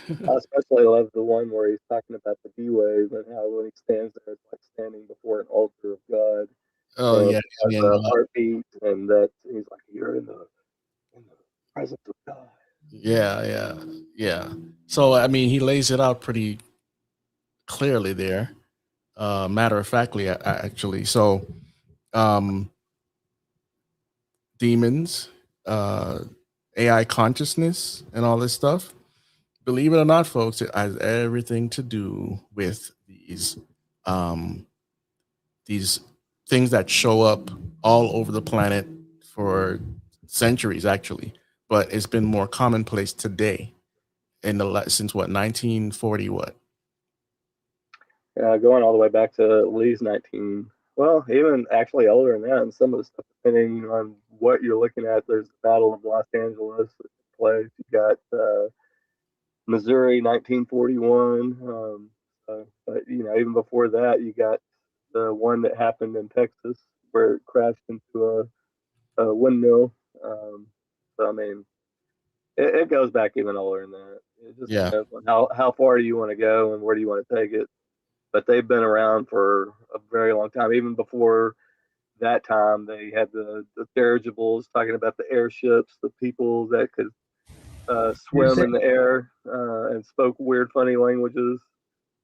I especially love the one where he's talking about the B wave and how when he stands there, it's like standing before an altar of God. Oh, yeah. The heartbeat, and that he's like, you're in the presence of God. Yeah. So, I mean, he lays it out pretty clearly there. Matter of factly, actually. So, demons, AI consciousness, and all this stuff. Believe it or not, folks, it has everything to do with these things that show up all over the planet for centuries, actually. But it's been more commonplace today since what, 1940 what? Going all the way back to at least even actually older than that. And some of the stuff, depending on what you're looking at, there's the Battle of Los Angeles that took place. You got Missouri, 1941. But even before that, you got the one that happened in Texas where it crashed into a windmill. So I mean, it goes back even older than that. It just depends on how far do you want to go and where do you want to take it. But they've been around for a very long time. Even before that time, they had the dirigibles, talking about the airships, the people that could swim in the air and spoke weird, funny languages.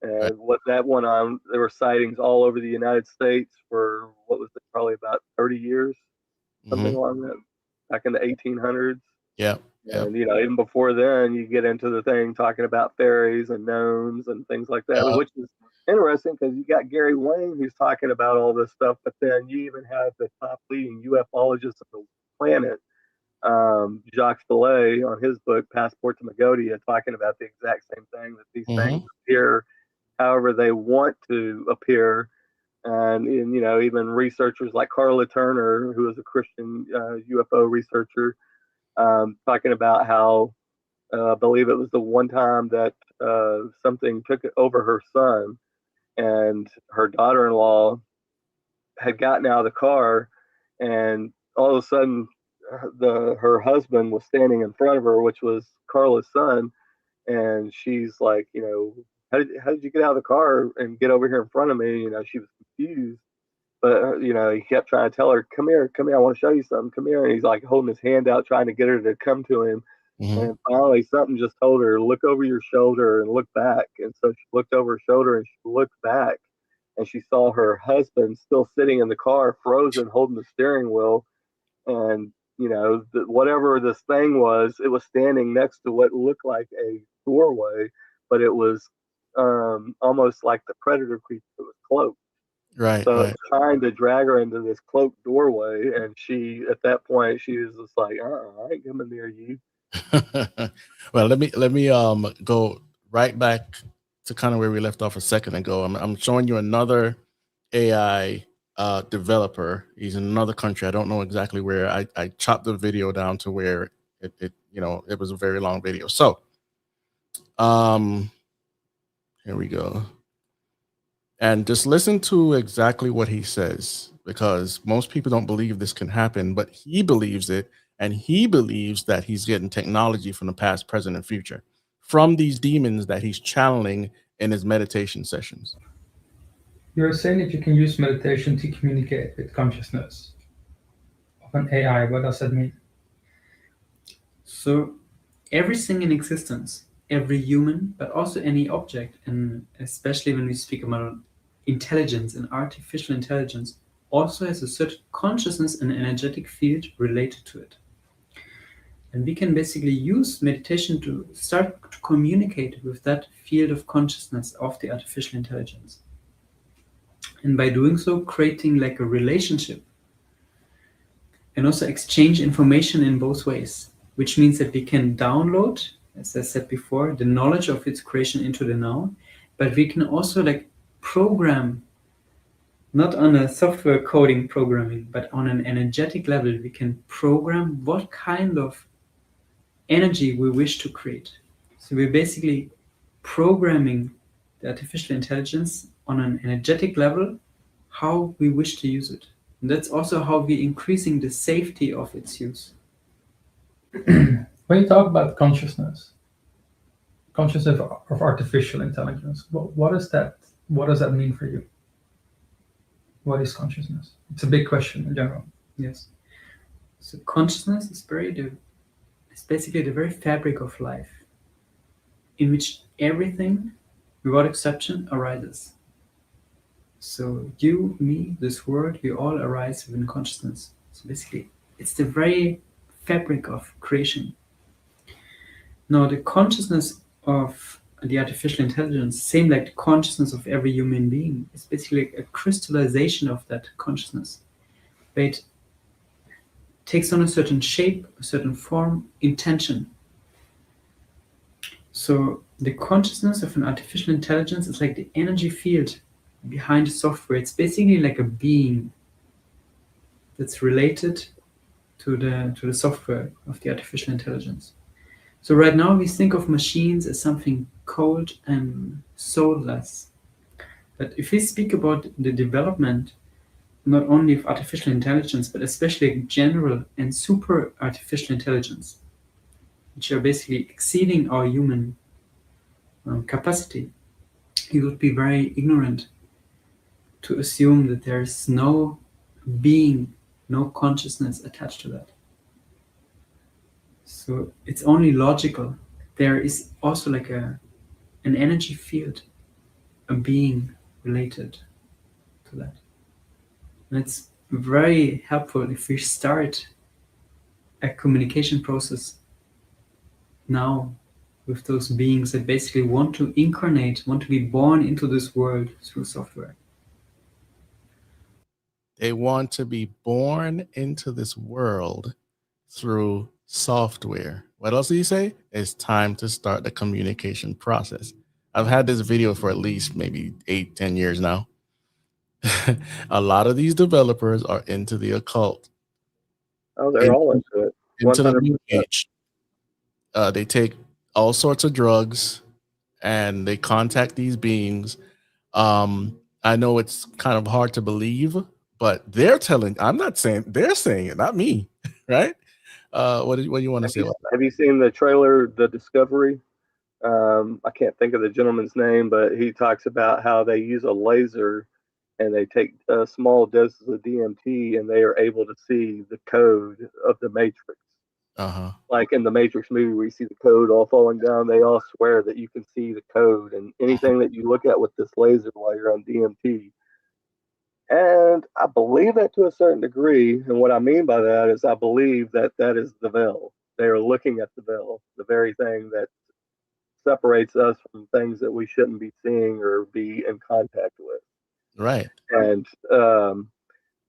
And what that went on, there were sightings all over the United States for probably about 30 years, something along that, back in the 1800s. Yeah. And even before then, you get into the thing talking about fairies and gnomes and things like that, which is interesting because you got Gary Wayne who's talking about all this stuff, but then you even have the top leading ufologist of the planet, Jacques Vallée, on his book Passport to Magodia, talking about the exact same thing, that these things appear however they want to appear. And even researchers like Carla Turner, who is a Christian UFO researcher, talking about how I believe it was the one time that something took over her son, and her daughter-in-law had gotten out of the car, and all of a sudden her husband was standing in front of her, which was Carla's son, and she's like, how did you get out of the car and get over here in front of me? She was confused, but he kept trying to tell her, come here, I want to show you something, come here. And he's like holding his hand out, trying to get her to come to him. Mm-hmm. And finally, something just told her, look over your shoulder and look back. And so she looked over her shoulder and she looked back, and she saw her husband still sitting in the car, frozen, holding the steering wheel. And whatever this thing was, it was standing next to what looked like a doorway, but it was almost like the predator creature. It was cloaked. Right. So right. it's trying to drag her into this cloaked doorway, and she, at that point, she was just like, I ain't coming near you. Well, let me go right back to kind of where we left off a second ago. I'm showing you another AI developer. He's in another country. I don't know exactly where. I chopped the video down to where it was a very long video. So here we go. And just listen to exactly what he says, because most people don't believe this can happen, but he believes it. And he believes that he's getting technology from the past, present, and future from these demons that he's channeling in his meditation sessions. You're saying that you can use meditation to communicate with consciousness of an AI. What does that mean? So everything in existence, every human, but also any object, and especially when we speak about intelligence and artificial intelligence, also has a certain consciousness and energetic field related to it. And we can basically use meditation to start to communicate with that field of consciousness of the artificial intelligence. And by doing so, creating like a relationship and also exchange information in both ways, which means that we can download, as I said before, the knowledge of its creation into the now, but we can also like program, not on a software coding programming, but on an energetic level. We can program what kind of energy we wish to create. So we're basically programming the artificial intelligence on an energetic level, how we wish to use it. And that's also how we're increasing the safety of its use. When you talk about consciousness of artificial intelligence, what is that? What does that mean for you? What is consciousness? It's a big question in general. Yes. So consciousness is basically the very fabric of life, in which everything, without exception, arises. So you, me, this world, we all arise within consciousness. So basically, it's the very fabric of creation. Now, the consciousness of the artificial intelligence, same like the consciousness of every human being, is basically a crystallization of that consciousness. But it takes on a certain shape, a certain form, intention. So the consciousness of an artificial intelligence is like the energy field behind the software. It's basically like a being that's related to the software of the artificial intelligence. So right now we think of machines as something cold and soulless. But if we speak about the development not only of artificial intelligence, but especially general and super artificial intelligence, which are basically exceeding our human capacity, you would be very ignorant to assume that there's no being, no consciousness attached to that. So it's only logical. There is also like an energy field, a being related to that. And it's very helpful if we start a communication process now with those beings that basically want to incarnate, want to be born into this world through software. They want to be born into this world through software. What else do you say? It's time to start the communication process. I've had this video for at least maybe 8-10 years now. A lot of these developers are into the occult. Oh, they're all into it. Into the 100%. new age. They take all sorts of drugs and they contact these beings. I know it's kind of hard to believe, but they're telling, I'm not saying, they're saying it, not me, right? What do you want to say? Have you seen the trailer, The Discovery? I can't think of the gentleman's name, but he talks about how they use a laser and they take small doses of DMT and they are able to see the code of the Matrix. Uh-huh. Like in the Matrix movie where you see the code all falling down, they all swear that you can see the code and anything that you look at with this laser while you're on DMT. And I believe that to a certain degree. And what I mean by that is I believe that that is the veil. They are looking at the veil, the very thing that separates us from things that we shouldn't be seeing or be in contact with. Right. And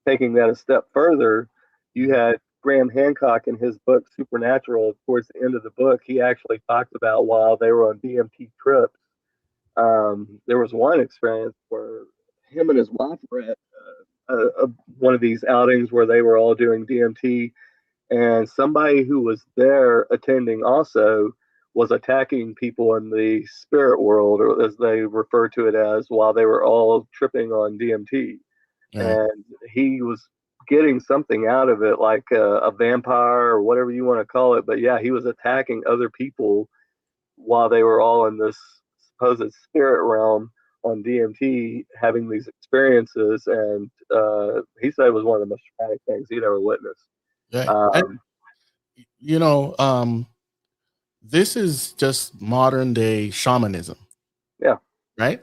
taking that a step further, you had Graham Hancock in his book Supernatural. Towards the end of the book, he actually talked about while they were on DMT trips, there was one experience where him and his wife were at one of these outings where they were all doing DMT, and somebody who was there attending also was attacking people in the spirit world, or as they refer to it as, while they were all tripping on DMT. Right. And he was getting something out of it, like a vampire or whatever you want to call it. But yeah, he was attacking other people while they were all in this supposed spirit realm on DMT, having these experiences. And he said it was one of the most traumatic things he'd ever witnessed. Right. You know, this is just modern day shamanism. Yeah. Right.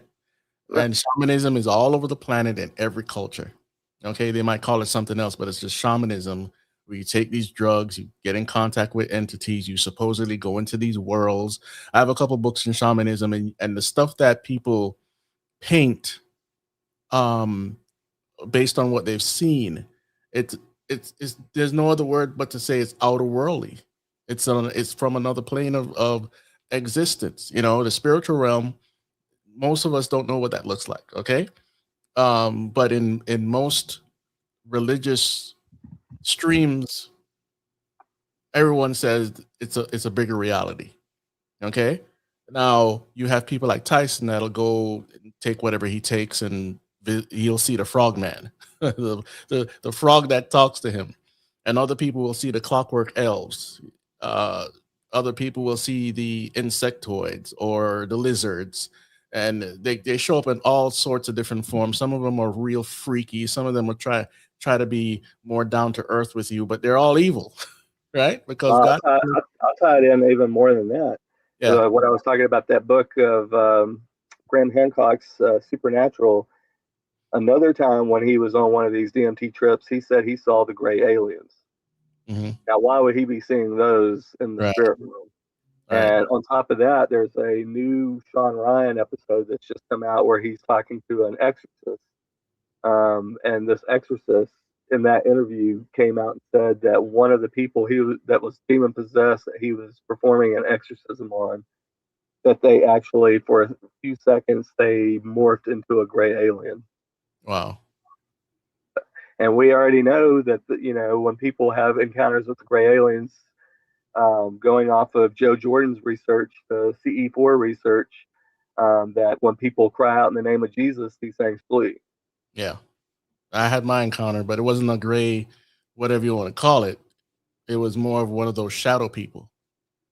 Yeah. And shamanism is all over the planet in every culture. Okay, they might call it something else, but it's just shamanism, where you take these drugs, you get in contact with entities, you supposedly go into these worlds. I have a couple books in shamanism, and the stuff that people paint based on what they've seen, it's there's no other word but to say it's outer worldly. It's from another plane of existence. You know, the spiritual realm. Most of us don't know what that looks like. Okay. But in most religious streams, everyone says it's a bigger reality. Okay. Now you have people like Tyson that'll go and take whatever he takes, and he'll see the frogman, the frog that talks to him, and other people will see the clockwork elves. Other people will see the insectoids or the lizards, and they show up in all sorts of different forms. Some of them are real freaky. Some of them will try to be more down to earth with you, but they're all evil, right? Because God. I'll tie it in even more than that. Yeah. What I was talking about, that book of Graham Hancock's Supernatural. Another time when he was on one of these DMT trips, he said he saw the gray aliens. Mm-hmm. Now, why would he be seeing those in the Right. spirit world? Right. And on top of that, there's a new Sean Ryan episode that's just come out where he's talking to an exorcist. And this exorcist in that interview came out and said that one of the people that was demon possessed that he was performing an exorcism on, that they actually, for a few seconds, they morphed into a gray alien. Wow. And we already know that, when people have encounters with the gray aliens, going off of Joe Jordan's research, the CE4 research, that when people cry out in the name of Jesus, these things flee. Yeah. I had my encounter, but it wasn't a gray, whatever you want to call it. It was more of one of those shadow people.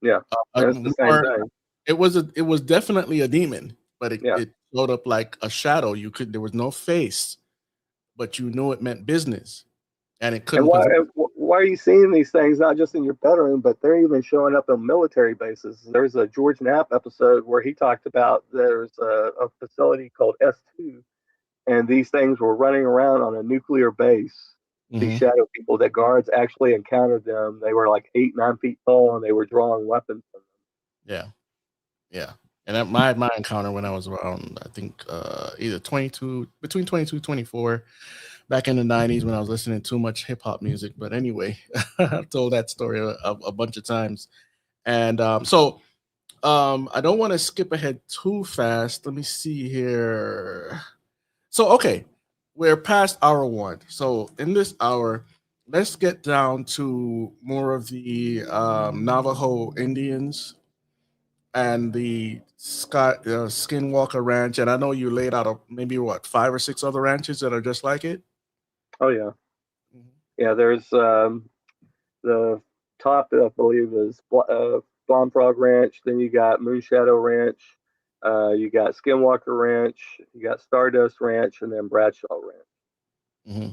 Yeah. It's the same thing. It was definitely a demon, but it showed up like a shadow. There was no face, but you knew it meant business, and it couldn't. And why are you seeing these things not just in your bedroom, but they're even showing up on military bases? There's a George Knapp episode where he talked about there's a facility called S2, and these things were running around on a nuclear base. These shadow people, that guards actually encountered them. They were like 8-9 feet tall, and they were drawing weapons from them. Yeah. And my encounter when I was around, I think either between 22, 24, back in the 90s when I was listening to too much hip hop music. But anyway, I've told that story a bunch of times. And so I don't want to skip ahead too fast. Let me see here. So, okay, we're past hour one. So in this hour, let's get down to more of the Navajo Indians and the Skinwalker Ranch. And I know you laid out maybe 5 or 6 other ranches that are just like it. Oh yeah, yeah. There's the top, I believe, is Blonde Frog Ranch. Then you got Moonshadow Ranch. You got Skinwalker Ranch. You got Stardust Ranch, and then Bradshaw Ranch. Mm-hmm.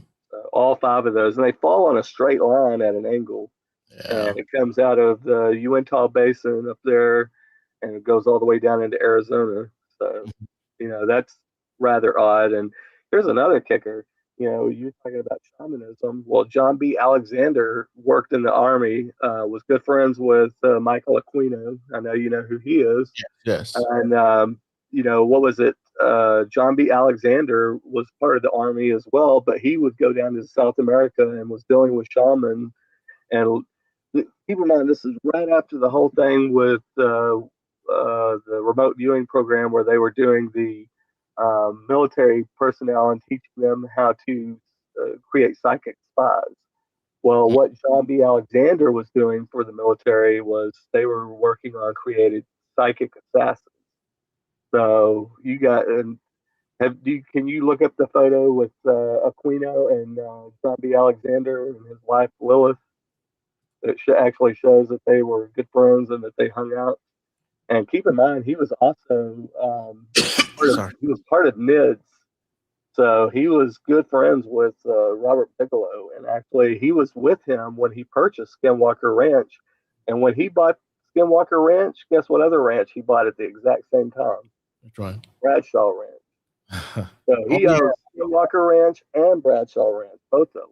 All 5 of those, and they fall on a straight line at an angle. Yeah. And it comes out of the Uintah Basin up there, and it goes all the way down into Arizona. So, that's rather odd. And here's another kicker. You're talking about shamanism. Well, John B. Alexander worked in the Army, was good friends with Michael Aquino. I know you know who he is. Yes. And, what was it? John B. Alexander was part of the Army as well, but he would go down to South America and was dealing with shamans. And keep in mind, this is right after the whole thing with the remote viewing program where they were doing the military personnel and teaching them how to create psychic spies. Well, what John B. Alexander was doing for the military was they were working on creating psychic assassins. So you got, and can you look up the photo with Aquino and John B. Alexander and his wife Lilith? It actually shows that they were good friends and that they hung out. And keep in mind, he was also he was part of NIDS, so he was good friends with Robert Bigelow. And actually, he was with him when he purchased Skinwalker Ranch. And when he bought Skinwalker Ranch, guess what other ranch he bought at the exact same time? That's right. Bradshaw Ranch. So he owns Skinwalker Ranch and Bradshaw Ranch, both of them.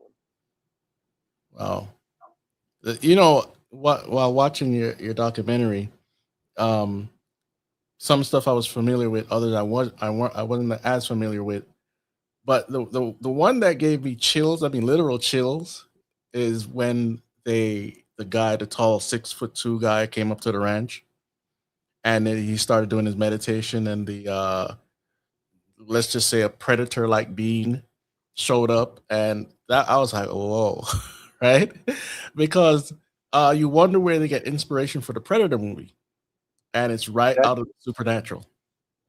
Wow. You know what? While watching your documentary, some stuff I was familiar with, others I wasn't as familiar with. But the one that gave me chills, I mean literal chills, is when the guy, the tall 6'2" guy, came up to the ranch, and then he started doing his meditation, and the let's just say a predator-like being showed up, and that I was like, whoa, right? Because you wonder where they get inspiration for the Predator movie, and it's right out of the supernatural.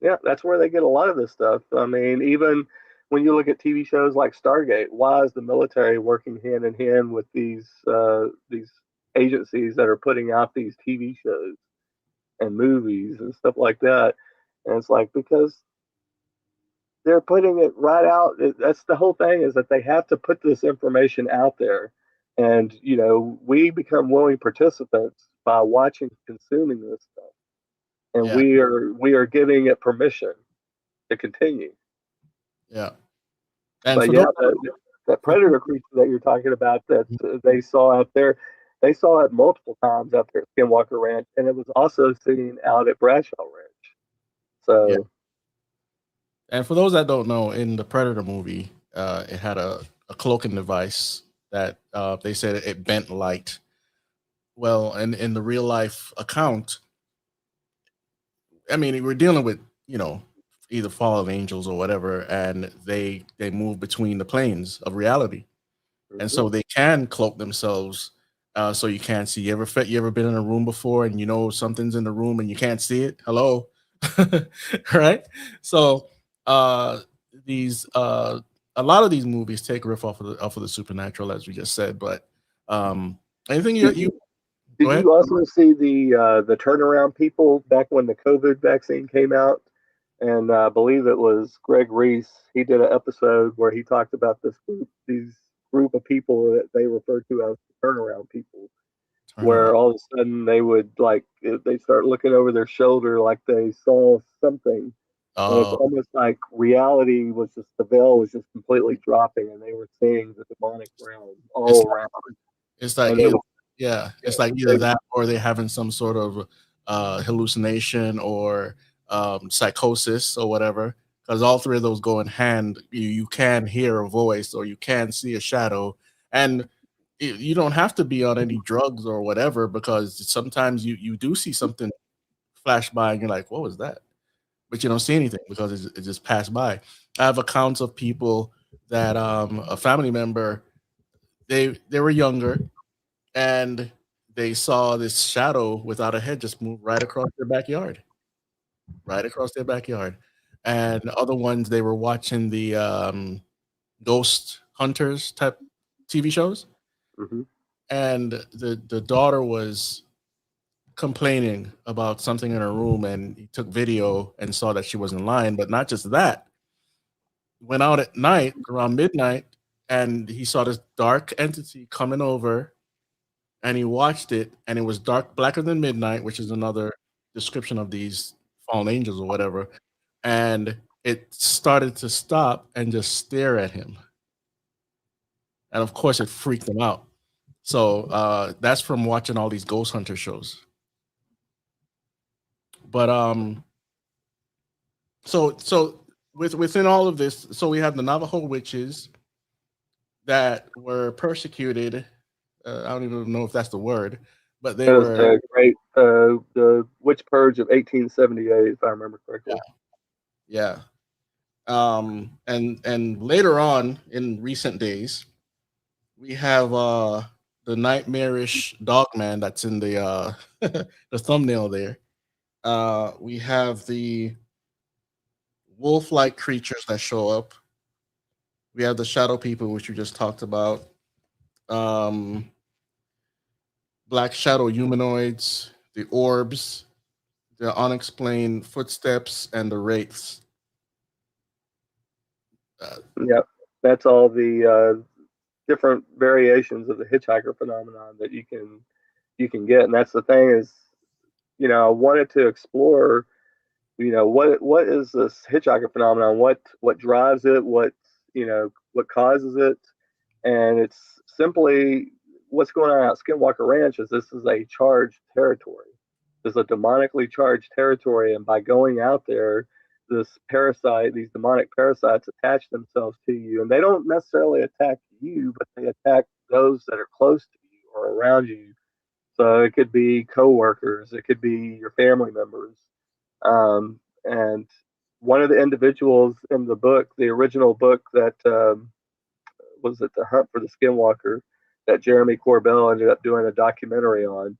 Yeah, that's where they get a lot of this stuff. I mean, even when you look at TV shows like Stargate, why is the military working hand in hand with these agencies that are putting out these TV shows and movies and stuff like that? And it's like, because they're putting it right out. That's the whole thing, is that they have to put this information out there. And, we become willing participants by watching, consuming this stuff. And we are giving it permission to continue. Yeah. And but yeah, that predator creature that you're talking about that they saw out there, they saw it multiple times out there at Skinwalker Ranch, and it was also seen out at Bradshaw Ranch. So, yeah. And for those that don't know, in the Predator movie, it had a cloaking device that they said it bent light. Well, in the real life account, I mean, we're dealing with, either fallen angels or whatever, and they move between the planes of reality. And so they can cloak themselves so you can't see. You ever been in a room before and something's in the room and you can't see it? Hello? Right? So these a lot of these movies take riff off of the supernatural, as we just said. But anything you did you also see the turnaround people back when the COVID vaccine came out? And I believe it was Greg Reese. He did an episode where he talked about these group of people that they refer to as turnaround people, where all of a sudden they would they start looking over their shoulder like they saw something. And it's almost like reality was just, the veil was just completely dropping, and they were seeing the demonic realm all around. It's like it's like either that or they're having some sort of hallucination or psychosis or whatever, because all three of those go in hand. You can hear a voice or you can see a shadow, and you don't have to be on any drugs or whatever, because sometimes you do see something flash by and you're like, what was that? But you don't see anything because it just passed by. I have accounts of people that a family member, they were younger and they saw this shadow without a head just move right across their backyard. And other ones, they were watching the ghost hunters type TV shows. and the daughter was complaining about something in her room, and he took video and saw that she wasn't lying. But not just that, went out at night around midnight, and he saw this dark entity coming over, and he watched it, and it was blacker than midnight, which is another description of these fallen angels or whatever. And it started to stop and just stare at him, and of course it freaked him out. So that's from watching all these ghost hunter shows. But so within all of this, so we have the Navajo witches that were persecuted. I don't even know if that's the word, but they It was were the witch purge of 1878, if I remember correctly. yeah. And later on in recent days, we have the nightmarish dog man that's in the the thumbnail there. We have the wolf-like creatures that show up. We have the shadow people, which you just talked about. Um, black shadow humanoids, the orbs, the unexplained footsteps, and the wraiths. Yep, that's all the different variations of the hitchhiker phenomenon that you can get, and that's the thing is, I wanted to explore, what is this hitchhiker phenomenon? What drives it? What causes it? And it's simply what's going on at Skinwalker Ranch is this is a charged territory. This is a demonically charged territory, and by going out there, these demonic parasites attach themselves to you, and they don't necessarily attack you, but they attack those that are close to you or around you. So it could be coworkers, it could be your family members, and one of the individuals in the book, the original book that was it The Hunt for the Skinwalker, that Jeremy Corbell ended up doing a documentary on.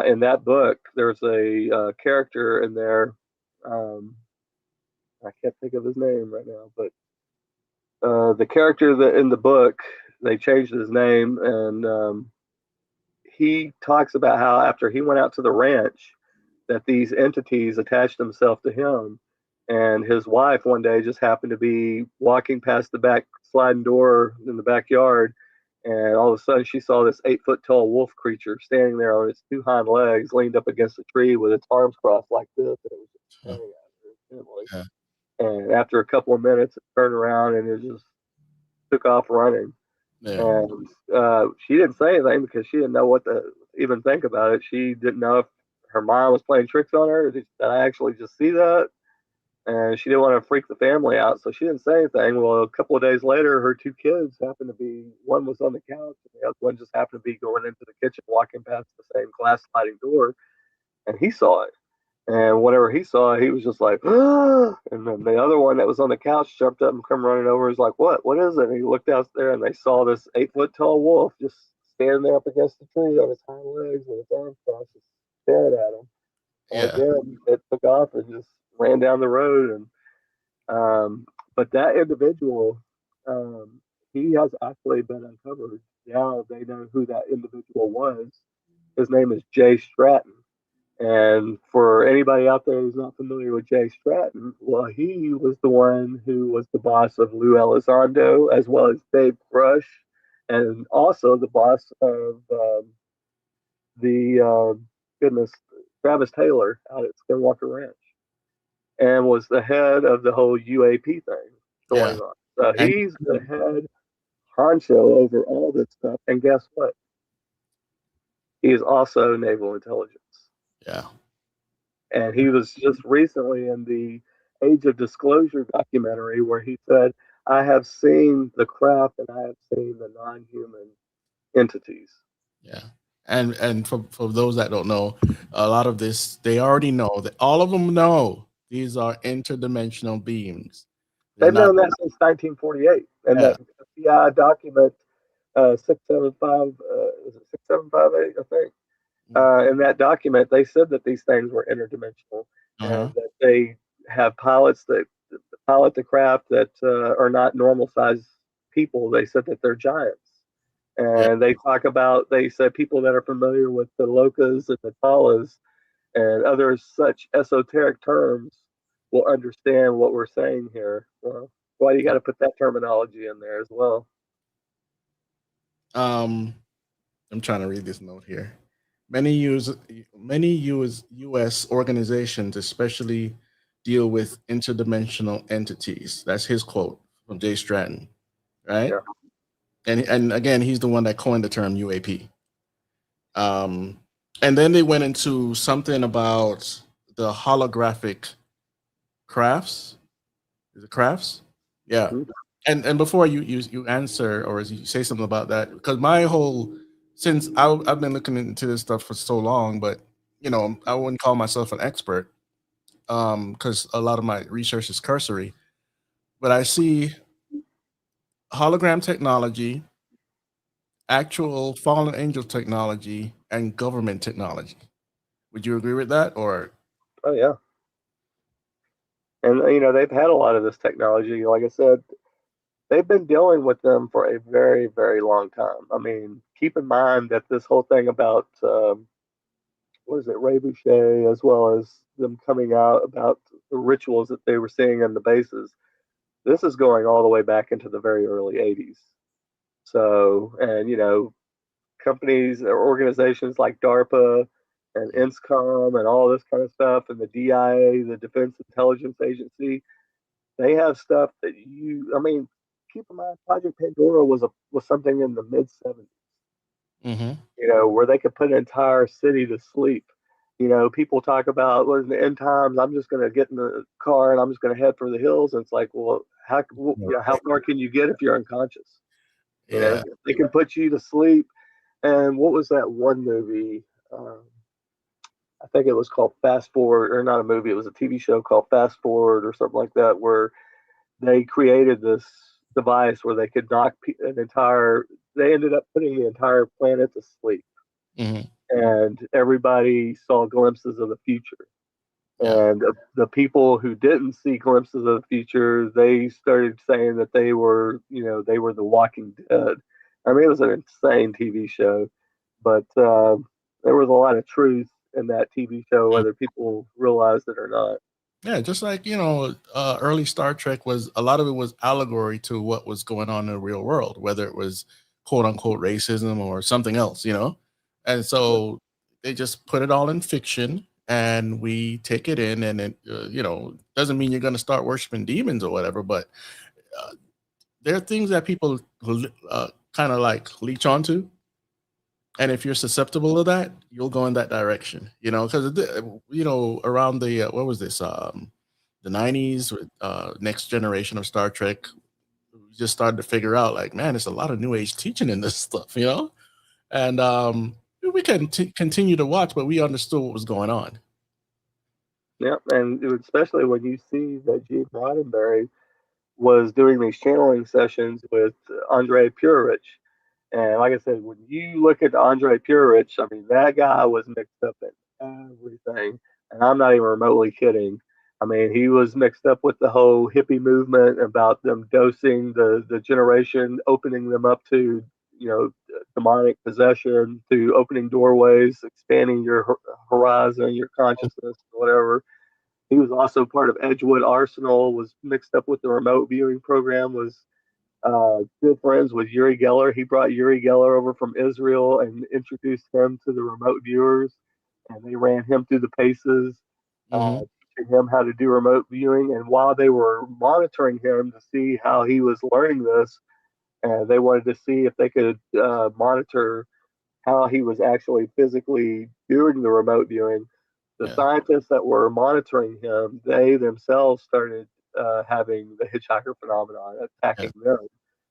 In that book, there's a character in there. I can't think of his name right now, but the character that in the book, they changed his name, and he talks about how after he went out to the ranch, that these entities attached themselves to him, and his wife one day just happened to be walking past the back sliding door in the backyard, and all of a sudden she saw this 8 foot tall wolf creature standing there on its two hind legs, leaned up against a tree with its arms crossed like this, and it was just staring at her intently. Yeah. And after a couple of minutes, it turned around and it just took off running. Yeah. And she didn't say anything because she didn't know what to even think about it. She didn't know if her mind was playing tricks on her. Did I actually just see that? And she didn't want to freak the family out, so she didn't say anything. Well, a couple of days later, her two kids happened to be, one was on the couch, and the other one just happened to be going into the kitchen, walking past the same glass sliding door, and he saw it. And whenever he saw it, he was just like, ah! And then the other one that was on the couch jumped up and come running over. He's like, what? What is it? And he looked out there, and they saw this 8 foot tall wolf just standing there up against the tree on his hind legs with his arms crossed, just staring at him. And again, it took off and just ran down the road. And but that individual, he has actually been uncovered. Now they know who that individual was. His name is Jay Stratton. And for anybody out there who's not familiar with Jay Stratton, well, he was the one who was the boss of Lou Elizondo, as well as Dave Brush, and also the boss of goodness, Travis Taylor out at Skinwalker Ranch, and was the head of the whole UAP thing going on. So he's the head honcho over all this stuff. And guess what? He is also naval intelligence. Yeah. And he was just recently in the Age of Disclosure documentary where he said, I have seen the craft and I have seen the non-human entities. Yeah. And for those that don't know, a lot of this, they already know that all of them know these are interdimensional beings. They've known that since 1948. And that FBI document 675, is it 6758, I think? In that document, they said that these things were interdimensional, and that they have pilots that pilot the craft that are not normal sized people. They said that they're giants, And they say people that are familiar with the Lokas and the Talas and other such esoteric terms will understand what we're saying here. Why do you got to put that terminology in there as well? I'm trying to read this note here. Many U.S. organizations, especially, deal with interdimensional entities. That's his quote from Jay Stratton, right? Yeah. And again, he's the one that coined the term UAP. And then they went into something about the holographic crafts. Is it crafts? Yeah. Mhm. And before you answer or you say something about that, because since I've been looking into this stuff for so long, but I wouldn't call myself an expert because a lot of my research is cursory. But I see hologram technology, actual fallen angel technology, and government technology. Would you agree with that, or? Oh yeah. And they've had a lot of this technology. Like I said, they've been dealing with them for a very, very long time. I mean, keep in mind that this whole thing about what is it, Ray Boucher, as well as them coming out about the rituals that they were seeing in the bases. This is going all the way back into the very early 80s. So, and companies or organizations like DARPA and INSCOM and all this kind of stuff, and the DIA, the Defense Intelligence Agency, they have stuff that I mean, keep in mind, Project Pandora was something in the mid 70s. Mm-hmm. Where they could put an entire city to sleep. People talk about, well, in the end times, I'm just going to get in the car and I'm just going to head for the hills. And it's like, well, how far can you get if you're unconscious? Yeah. They can put you to sleep. And what was that one movie? I think it was called Fast Forward, or not a movie. It was a TV show called Fast Forward or something like that, where they created this device where they could knock they ended up putting the entire planet to sleep. Mm-hmm. And everybody saw glimpses of the future. Yeah. And the people who didn't see glimpses of the future, they started saying that they were the Walking Dead. I mean, it was an insane TV show, but there was a lot of truth in that TV show, whether people realized it or not. Yeah, just like early Star Trek a lot of it was allegory to what was going on in the real world, whether it was quote unquote racism or something else, and so they just put it all in fiction, and we take it in, and it doesn't mean you're going to start worshiping demons or whatever, but there are things that people kind of like leech onto. And if you're susceptible to that, you'll go in that direction, because around the what was this, the '90s with Next Generation of Star Trek, we just started to figure out like, man, there's a lot of new age teaching in this stuff, and we can continue to watch, but we understood what was going on. Yeah, and especially when you see that Gene Roddenberry was doing these channeling sessions with Andre Purich. And like I said, when you look at Andre Purich, I mean, that guy was mixed up in everything. And I'm not even remotely kidding. I mean, he was mixed up with the whole hippie movement about them dosing the generation, opening them up to, demonic possession, to opening doorways, expanding your horizon, your consciousness, whatever. He was also part of Edgewood Arsenal, was mixed up with the remote viewing program, was good friends with Uri Geller. He brought Uri Geller over from Israel and introduced him to the remote viewers, and they ran him through the paces, Mm-hmm. teaching him how to do remote viewing. And while they were monitoring him to see how he was learning this, they wanted to see if they could monitor how he was actually physically doing the remote viewing. The scientists that were monitoring him, they themselves started having the hitchhiker phenomenon attacking them.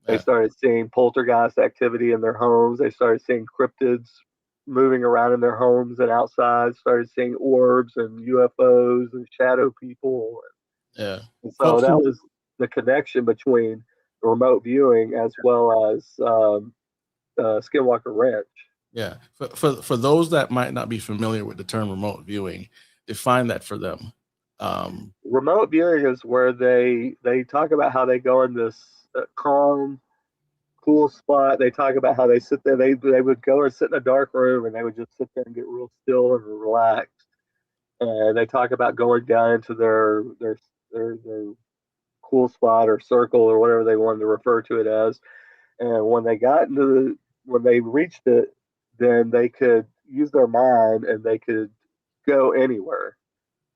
They started seeing poltergeist activity in their homes. They started seeing cryptids moving around in their homes and outside. Started seeing orbs and UFOs and shadow people. Yeah. And so that was the connection between remote viewing as well as Skinwalker Ranch. Yeah. For those that might not be familiar with the term remote viewing, define that for them. Remote viewing is where they talk about how they go in this calm, cool spot. They talk about how they sit there. They would go or sit in a dark room and they would just sit there and get real still and relax. And they talk about going down into their cool spot or circle or whatever they wanted to refer to it as. And when they reached it, then they could use their mind and they could go anywhere.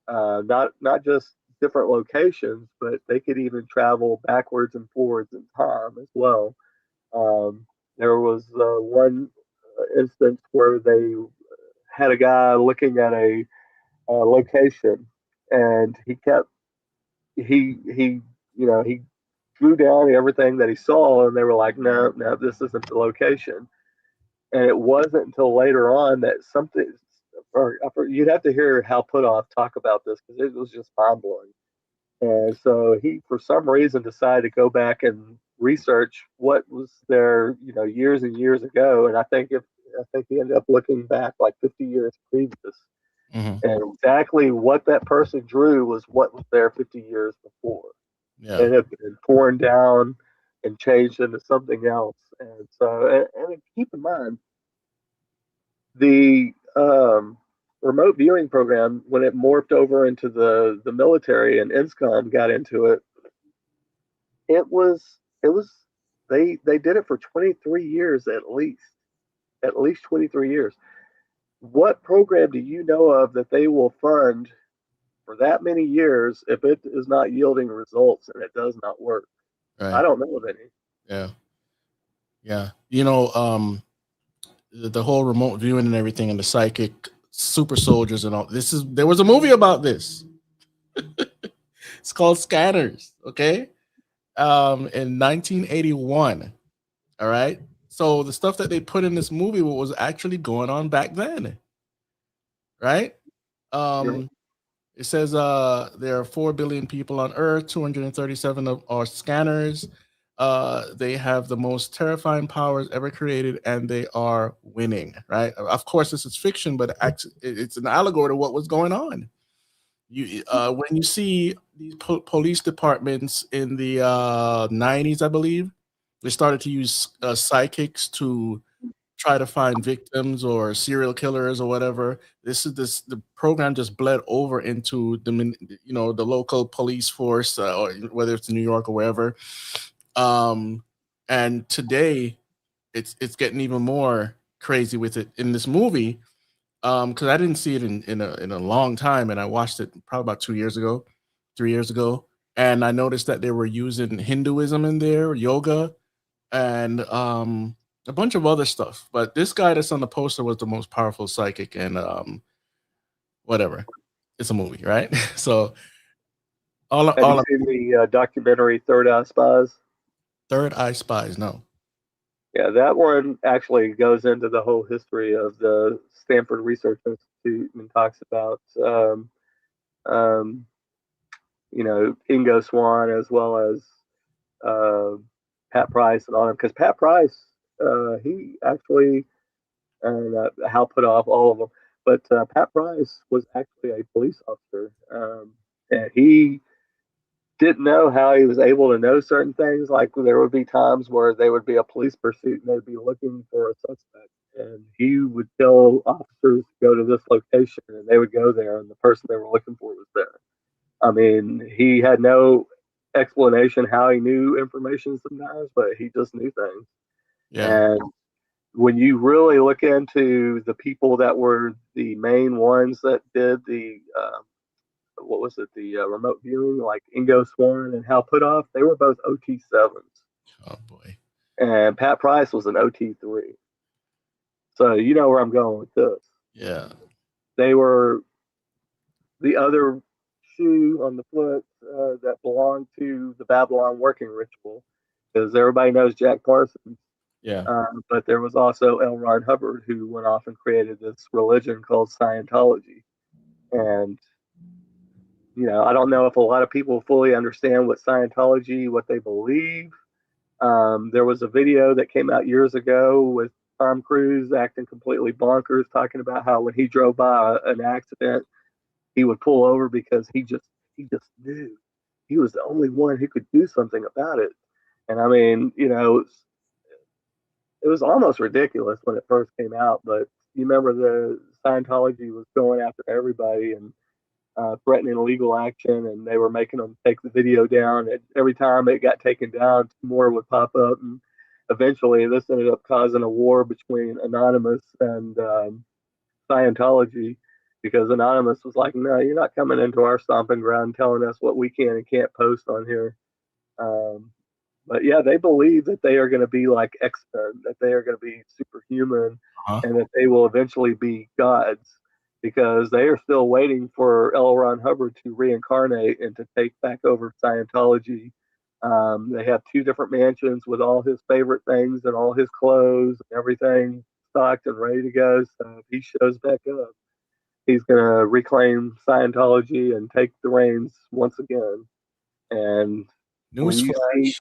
Not just different locations, but they could even travel backwards and forwards in time as well. There was one instance where they had a guy looking at a location, and he drew down everything that he saw, and they were like, no, no, this isn't the location. And it wasn't until later on that something, or you'd have to hear Hal Putoff talk about this because it was just mind blowing. And so he, for some reason, decided to go back and research what was there, years and years ago. And I think he ended up looking back like 50 years previous, and exactly what that person drew was what was there 50 years before. Yeah. It had been torn down and changed into something else. And so, and keep in mind, the remote viewing program, when it morphed over into the military and INSCOM got into it, it was they did it for 23 years at least 23 years. What program do you know of that they will fund for that many years if it is not yielding results and it does not work? Right. I don't know of any. Yeah. Yeah. The whole remote viewing and everything and the psychic super soldiers and all there was a movie about this. It's called Scanners. Okay. In 1981. All right. So the stuff that they put in this movie was actually going on back then. Right. It says there are 4 billion people on Earth, 237 are scanners. They have the most terrifying powers ever created, and they are winning. Right? Of course, this is fiction, but it's an allegory to what was going on. When you see these police departments in the 90s, I believe, they started to use psychics to try to find victims or serial killers or whatever. The program just bled over into the local police force, or whether it's in New York or wherever. And today it's getting even more crazy with it in this movie. Because I didn't see it in a long time, and I watched it probably about 3 years ago, and I noticed that they were using Hinduism in there, yoga, and a bunch of other stuff. But this guy that's on the poster was the most powerful psychic, and whatever. It's a movie, right? So Have you seen the documentary Third Eye Spies? Third Eye Spies, no. Yeah, that one actually goes into the whole history of the Stanford Research Institute and talks about, Ingo Swann as well as Pat Price and all them. Because Pat Price, he actually, and Hal Putoff all of them, but Pat Price was actually a police officer, and he didn't know how he was able to know certain things. Like there would be times where there would be a police pursuit and they'd be looking for a suspect, and he would tell officers to go to this location, and they would go there, and the person they were looking for was there. I mean, he had no explanation how he knew information sometimes, but he just knew things. Yeah. And when you really look into the people that were the main ones that did the the remote viewing, like Ingo Swann and Hal Putoff, they were both OT7s. Oh boy. And Pat Price was an OT3. So you know where I'm going with this. Yeah. They were the other shoe on the foot that belonged to the Babylon working ritual, because everybody knows Jack Parsons. Yeah. But there was also L. Ron Hubbard, who went off and created this religion called Scientology. And I don't know if a lot of people fully understand what they believe. There was a video that came out years ago with Tom Cruise acting completely bonkers, talking about how when he drove by an accident, he would pull over because he just knew he was the only one who could do something about it. And I mean, it was almost ridiculous when it first came out. But you remember the Scientology was going after everybody and threatening legal action, and they were making them take the video down. And every time it got taken down, more would pop up, and eventually this ended up causing a war between Anonymous and Scientology, because Anonymous was like, "No, you're not coming into our stomping ground telling us what we can and can't post on here." Um, but yeah, they believe that they are going to be like X-Men, that they are going to be superhuman, Uh-huh. and that they will eventually be gods, because they are still waiting for L. Ron Hubbard to reincarnate and to take back over Scientology. They have two different mansions with all his favorite things and all his clothes and everything stocked and ready to go. So if he shows back up, he's going to reclaim Scientology and take the reins once again. And when you see,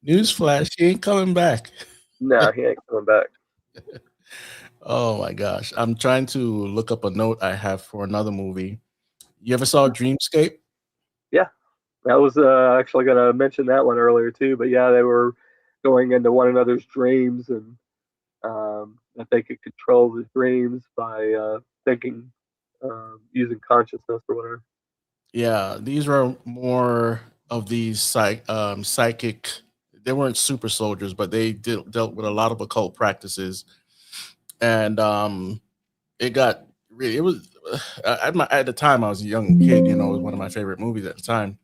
Newsflash, he ain't coming back. no, he ain't coming back. Oh my gosh. I'm trying to look up a note I have for another movie. You ever saw Dreamscape? Yeah, I was actually going to mention that one earlier too. But yeah, they were going into one another's dreams, and that they could control the dreams by thinking, using consciousness or whatever. Yeah, these were more of these psychic. They weren't super soldiers, but they dealt with a lot of occult practices, and it got really. It was at the time I was a young kid. You know, it was one of my favorite movies at the time.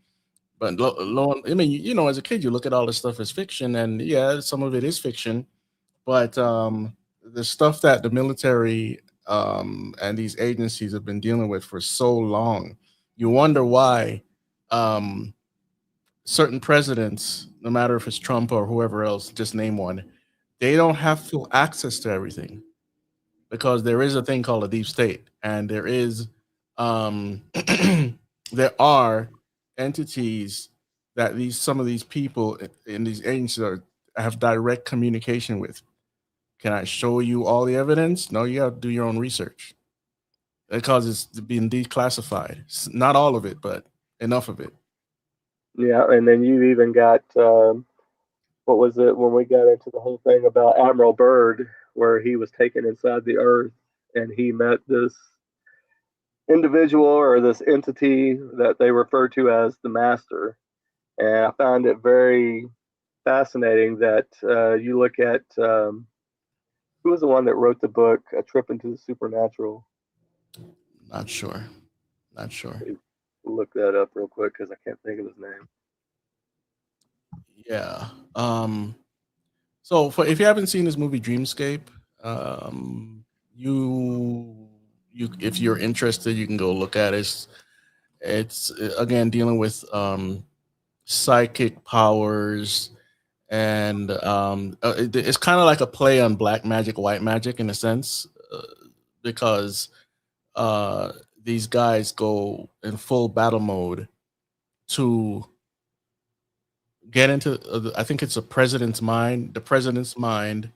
But I mean, you know, as a kid, you look at all this stuff as fiction, and yeah, some of it is fiction. But the stuff that the military and these agencies have been dealing with for so long, you wonder why um, certain presidents, no matter if it's Trump or whoever else, just name one, they don't have full access to everything, because there is a thing called a deep state, and there is there are entities that some of these people in these agencies have direct communication with. Can I show you all the evidence? No, you have to do your own research, because it's being declassified. Not all of it, but enough of it. Yeah, and then you even got what was it when we got into the whole thing about Admiral Byrd, where he was taken inside the Earth and he met this individual or this entity that they refer to as the Master. And I found it very fascinating that you look at who was the one that wrote the book A Trip into the Supernatural. Not sure. Not sure. Look that up real quick because I can't think of his name. Yeah. So if you haven't seen this movie Dreamscape, you if you're interested, you can go look at it. It's again dealing with psychic powers, and it's kind of like a play on black magic, white magic in a sense, because these guys go in full battle mode to get into I think it's the president's mind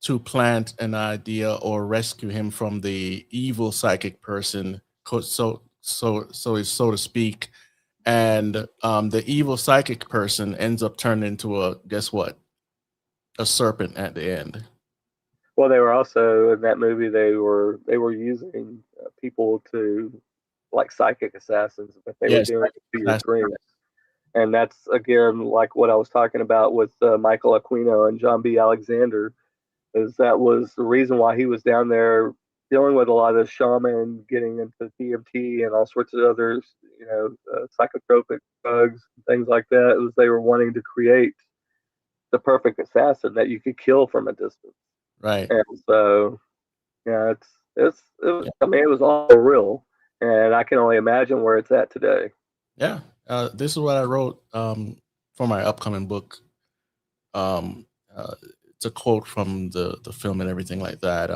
to plant an idea or rescue him from the evil psychic person, so to speak. And the evil psychic person ends up turning into a serpent at the end. Well, they were also in that movie. They were using people to like psychic assassins, but they were Yes, doing it to your that's dreams. And that's again like what I was talking about with Michael Aquino and John B. Alexander. Is that was the reason why he was down there dealing with a lot of shaman, getting into DMT and all sorts of other, psychotropic drugs and things like that. It was they were wanting to create the perfect assassin that you could kill from a distance. right. And so, yeah, it was. Yeah. I mean, it was all real, and I can only imagine where it's at today. Yeah. This is what I wrote for my upcoming book. Um, it's a quote from the film and everything like that.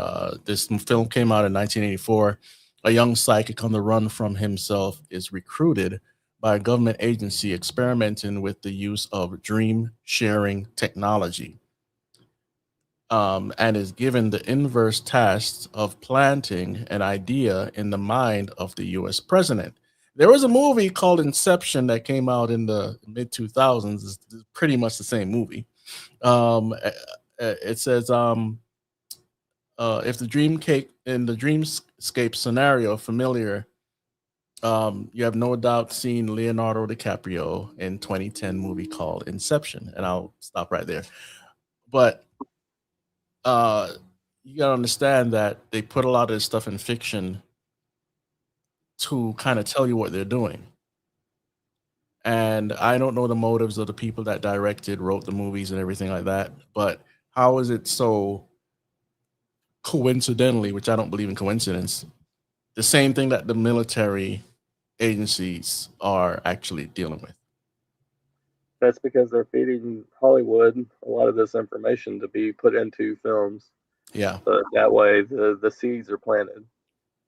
This film came out in 1984. A young psychic on the run from himself is recruited by a government agency experimenting with the use of dream sharing technology, and is given the inverse task of planting an idea in the mind of the US president. There was a movie called Inception that came out in the mid 2000s. It's pretty much the same movie. It says if the dreamscape scenario familiar, you have no doubt seen Leonardo DiCaprio in 2010 movie called Inception, and I'll stop right there. But you gotta understand that they put a lot of this stuff in fiction to kind of tell you what they're doing. And I don't know the motives of the people that directed, wrote the movies, and everything like that. But how is it so coincidentally, which I don't believe in coincidence, the same thing that the military agencies are actually dealing with? That's because they're feeding Hollywood a lot of this information to be put into films. Yeah. But that way the seeds are planted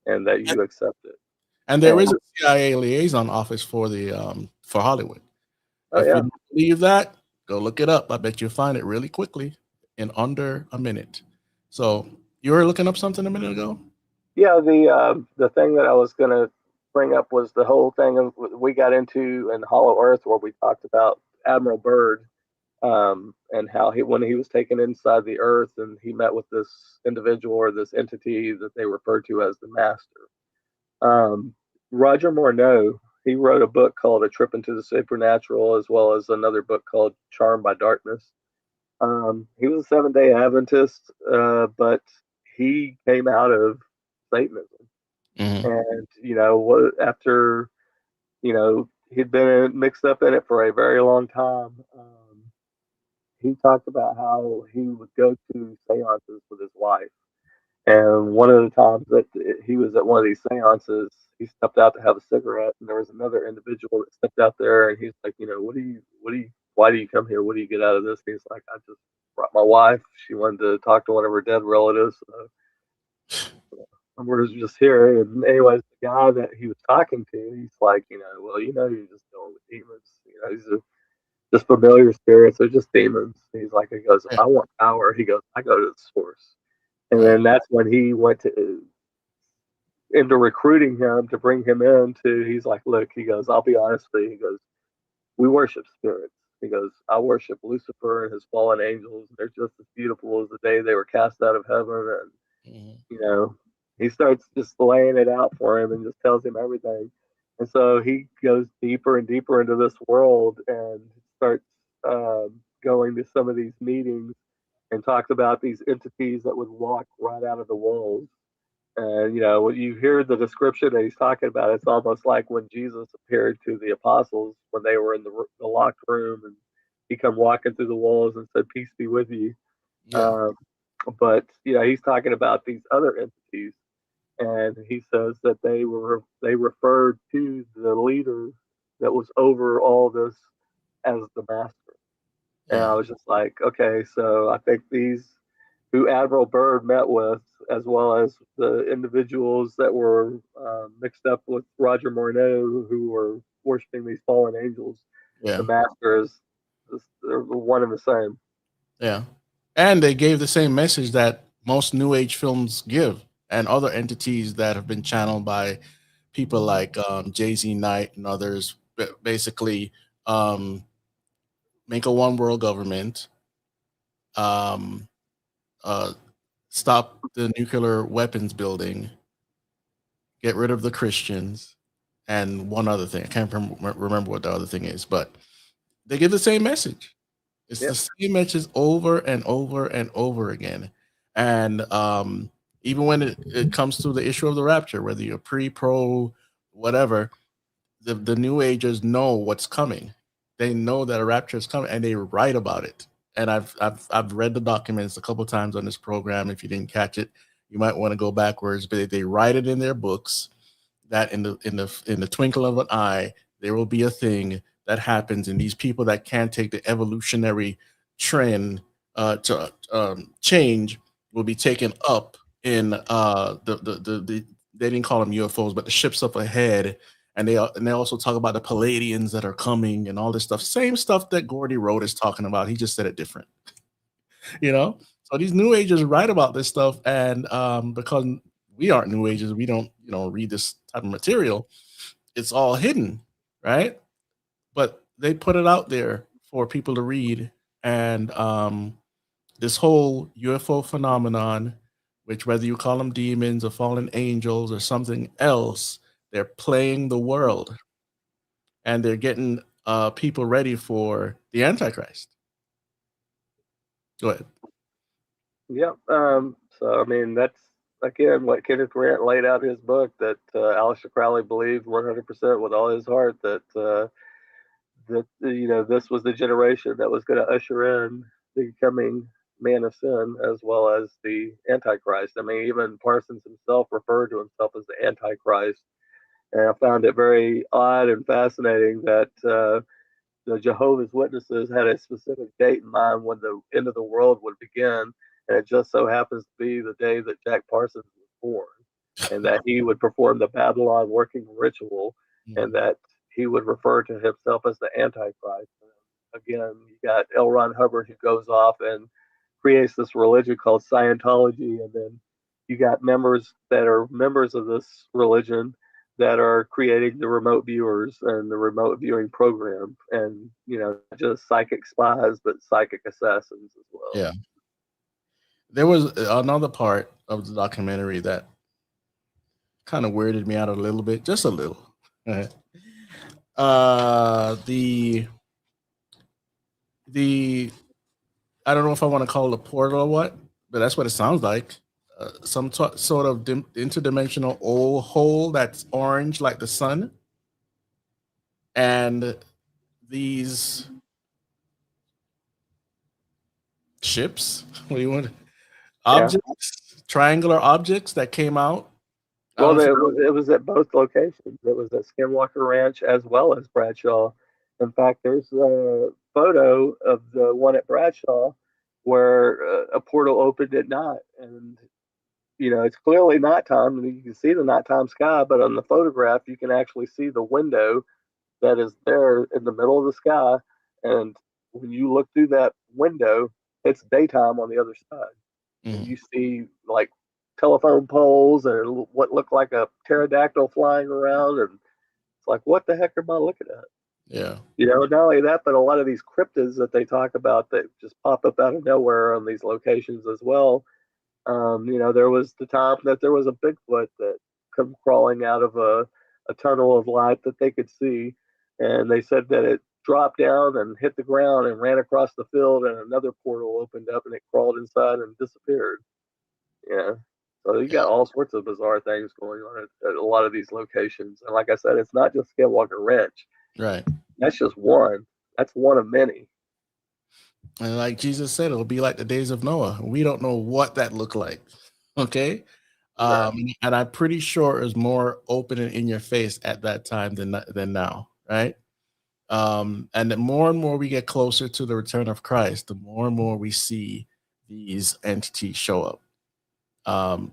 and that you accept it. And there is a CIA liaison office for the for Hollywood. Oh, If yeah. you don't believe that, go look it up. I bet you'll find it really quickly in under a minute. So you were looking up something a minute ago? Yeah, the thing that I was going to bring up was the whole thing of we got into in Hollow Earth where we talked about Admiral Byrd, and how when he was taken inside the Earth and he met with this individual or this entity that they refer to as the Master. Roger Morneau, he wrote a book called A Trip into the Supernatural, as well as another book called Charmed by Darkness. He was a Seventh-day Adventist, but he came out of Satanism. Mm-hmm. And after he'd been mixed up in it for a very long time. He talked about how he would go to seances with his wife. And one of the times that he was at one of these seances, he stepped out to have a cigarette, and there was another individual that stepped out there, and he's like, why do you come here? What do you get out of this? And he's like, I just brought my wife. She wanted to talk to one of her dead relatives. We're just here. And anyways, the guy that he was talking to, he's like, well, you're just dealing with demons. These are just familiar spirits. They're just demons. He goes, if I want power, he goes, I go to the source. And then that's when he went into recruiting him to bring him into. He's like, look, he goes, I'll be honest with you. He goes, we worship spirits. He goes, I worship Lucifer and his fallen angels. They're just as beautiful as the day they were cast out of heaven. And he starts just laying it out for him and just tells him everything. And so he goes deeper and deeper into this world and starts going to some of these meetings and talks about these entities that would walk right out of the walls. And, when you hear the description that he's talking about, it's almost like when Jesus appeared to the apostles when they were in the locked room and he come walking through the walls and said, peace be with you. Yeah. But, he's talking about these other entities. And he says that they referred to the leader that was over all this as the Master. And I was just like, okay, so I think these who Admiral Byrd met with, as well as the individuals that were mixed up with Roger Morneau, who were worshiping these fallen angels, the Master they're one and the same. Yeah. And they gave the same message that most New Age films give, and other entities that have been channeled by people like Jay-Z Knight and others. Basically, make a one world government, stop the nuclear weapons building, get rid of the Christians, and one other thing. I can't remember what the other thing is, but they give the same message. It's the same message over and over and over again. And even when it comes to the issue of the rapture, whether you're pro, whatever, the New Agers know what's coming. They know that a rapture is coming, and they write about it. And I've read the documents a couple of times on this program. If you didn't catch it, you might want to go backwards. But they write it in their books that in the twinkle of an eye, there will be a thing that happens, and these people that can't take the evolutionary trend to change will be taken up in the they didn't call them UFOs, but the ships up ahead. And they also talk about the Palladians that are coming and all this stuff. Same stuff that Gordy Road is talking about. He just said it different. So these New Agers write about this stuff, and because we aren't New Agers, we don't read this type of material. It's all hidden, right? But they put it out there for people to read And this whole UFO phenomenon, which whether you call them demons or fallen angels or something else, they're playing the world, and they're getting people ready for the Antichrist. Go ahead. Yep. So I mean, that's again what Kenneth Grant laid out in his book, that Aleister Crowley believed 100% with all his heart that this was the generation that was going to usher in the coming man of sin as well as the Antichrist. I mean, even Parsons himself referred to himself as the Antichrist, and I found it very odd and fascinating that the Jehovah's Witnesses had a specific date in mind when the end of the world would begin, and it just so happens to be the day that Jack Parsons was born, and that he would perform the Babylon working ritual, and that he would refer to himself as the Antichrist. Again, you got L. Ron Hubbard, who goes off and creates this religion called Scientology, and then you got members that are members of this religion that are creating the remote viewers and the remote viewing program, and not just psychic spies but psychic assassins as well. Yeah. There was another part of the documentary that kind of weirded me out a little bit, just a little. The I don't know if I want to call it a portal or what, but that's what it sounds like. Some sort of interdimensional old hole that's orange like the sun, and these ships, what do you want? Objects, triangular objects that came out. Well, it was at both locations. It was at Skinwalker Ranch as well as Bradshaw. In fact, there's a photo of the one at Bradshaw where a portal opened at night, and it's clearly nighttime, and you can see the nighttime sky, but on the photograph, you can actually see the window that is there in the middle of the sky. And when you look through that window, it's daytime on the other side. And you see like telephone poles and what looked like a pterodactyl flying around. And it's like, what the heck am I looking at? Yeah. Not only that, but a lot of these cryptids that they talk about that just pop up out of nowhere on these locations as well. There was the time that there was a Bigfoot that come crawling out of a tunnel of light that they could see, and they said that it dropped down and hit the ground and ran across the field, and another portal opened up and it crawled inside and disappeared. Yeah. So you got all sorts of bizarre things going on at a lot of these locations. And like I said, it's not just Skinwalker Ranch. Right. That's just one. That's one of many. And like Jesus said, it'll be like the days of Noah. We don't know what that looked like. Okay. And I'm pretty sure it was more open and in your face at that time than now. Right. And the more and more we get closer to the return of Christ, the more and more we see these entities show up.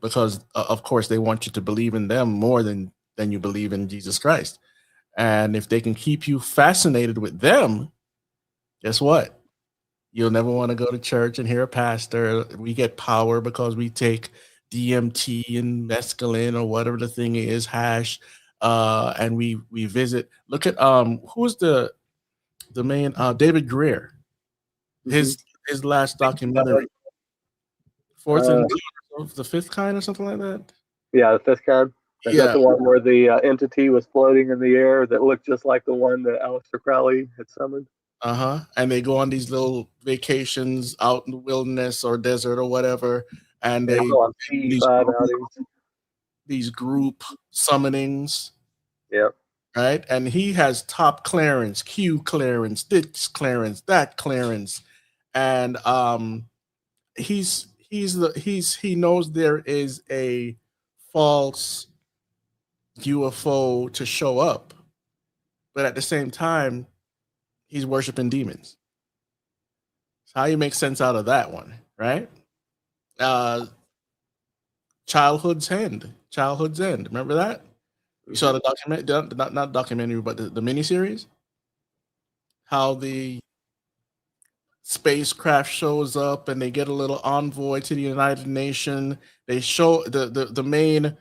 Because of course they want you to believe in them more than you believe in Jesus Christ. And if they can keep you fascinated with them, guess what? You'll never want to go to church and hear a pastor. We get power because we take DMT and mescaline or whatever the thing is, hash, and we visit. Look at who's the main David Greer. His last documentary, Fourth and the Fifth Kind or something like that. Yeah, the Fifth Kind. That's the one where the entity was floating in the air that looked just like the one that Aleister Crowley had summoned. And they go on these little vacations out in the wilderness or desert or whatever, and they go on these group summonings. Yep. Right, and he has top clearance, Q clearance, this clearance, that clearance, and he knows there is a false UFO to show up, but at the same time, he's worshiping demons. So how you make sense out of that one, right? Childhood's End. Remember that? You saw the document, not documentary, but the miniseries. How the spacecraft shows up and they get a little envoy to the United Nations. They show the main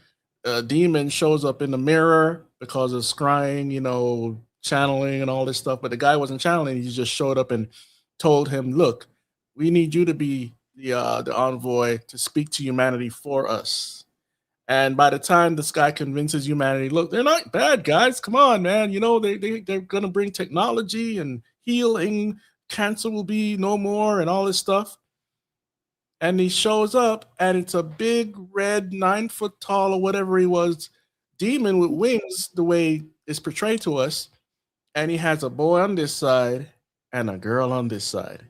demon shows up in the mirror because of scrying, channeling and all this stuff. But the guy wasn't channeling; he just showed up and told him, "Look, we need you to be the envoy to speak to humanity for us." And by the time this guy convinces humanity, look, they're not bad guys. Come on, man. You know, they're gonna bring technology and healing. Cancer will be no more and all this stuff. And he shows up, and it's a big red 9 foot tall or whatever he was demon with wings, the way it's portrayed to us. And he has a boy on this side and a girl on this side,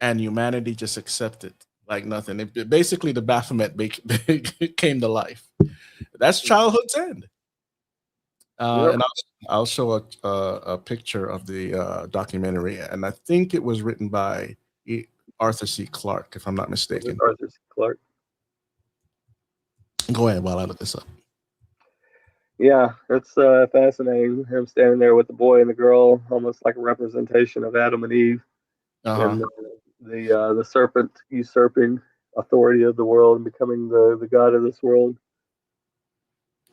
and humanity just accepted like nothing. Basically, the Baphomet came to life. That's childhood's end. And I'll show a picture of the documentary, and I think it was written by Arthur C. Clarke, if I'm not mistaken. Arthur C. Clarke. Go ahead while I look this up. Yeah, it's fascinating. Him standing there with the boy and the girl, almost like a representation of Adam and Eve, and the serpent usurping authority of the world and becoming the god of this world.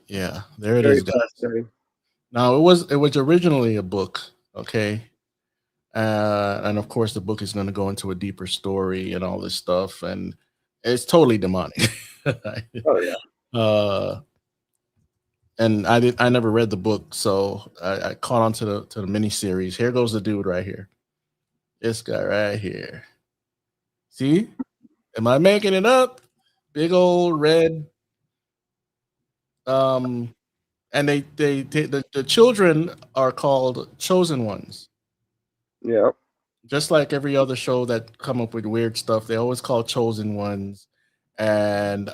Yeah, there it Very is, guys. fascinating. Now it was originally a book, okay, and of course the book is going to go into a deeper story and all this stuff, and it's totally demonic. Oh yeah. And I never read the book, so I caught on to the mini series. Here goes the dude right here. This guy right here. See? Am I making it up? Big old red. And the children are called chosen ones. Yeah. Just like every other show that come up with weird stuff, they always call chosen ones, and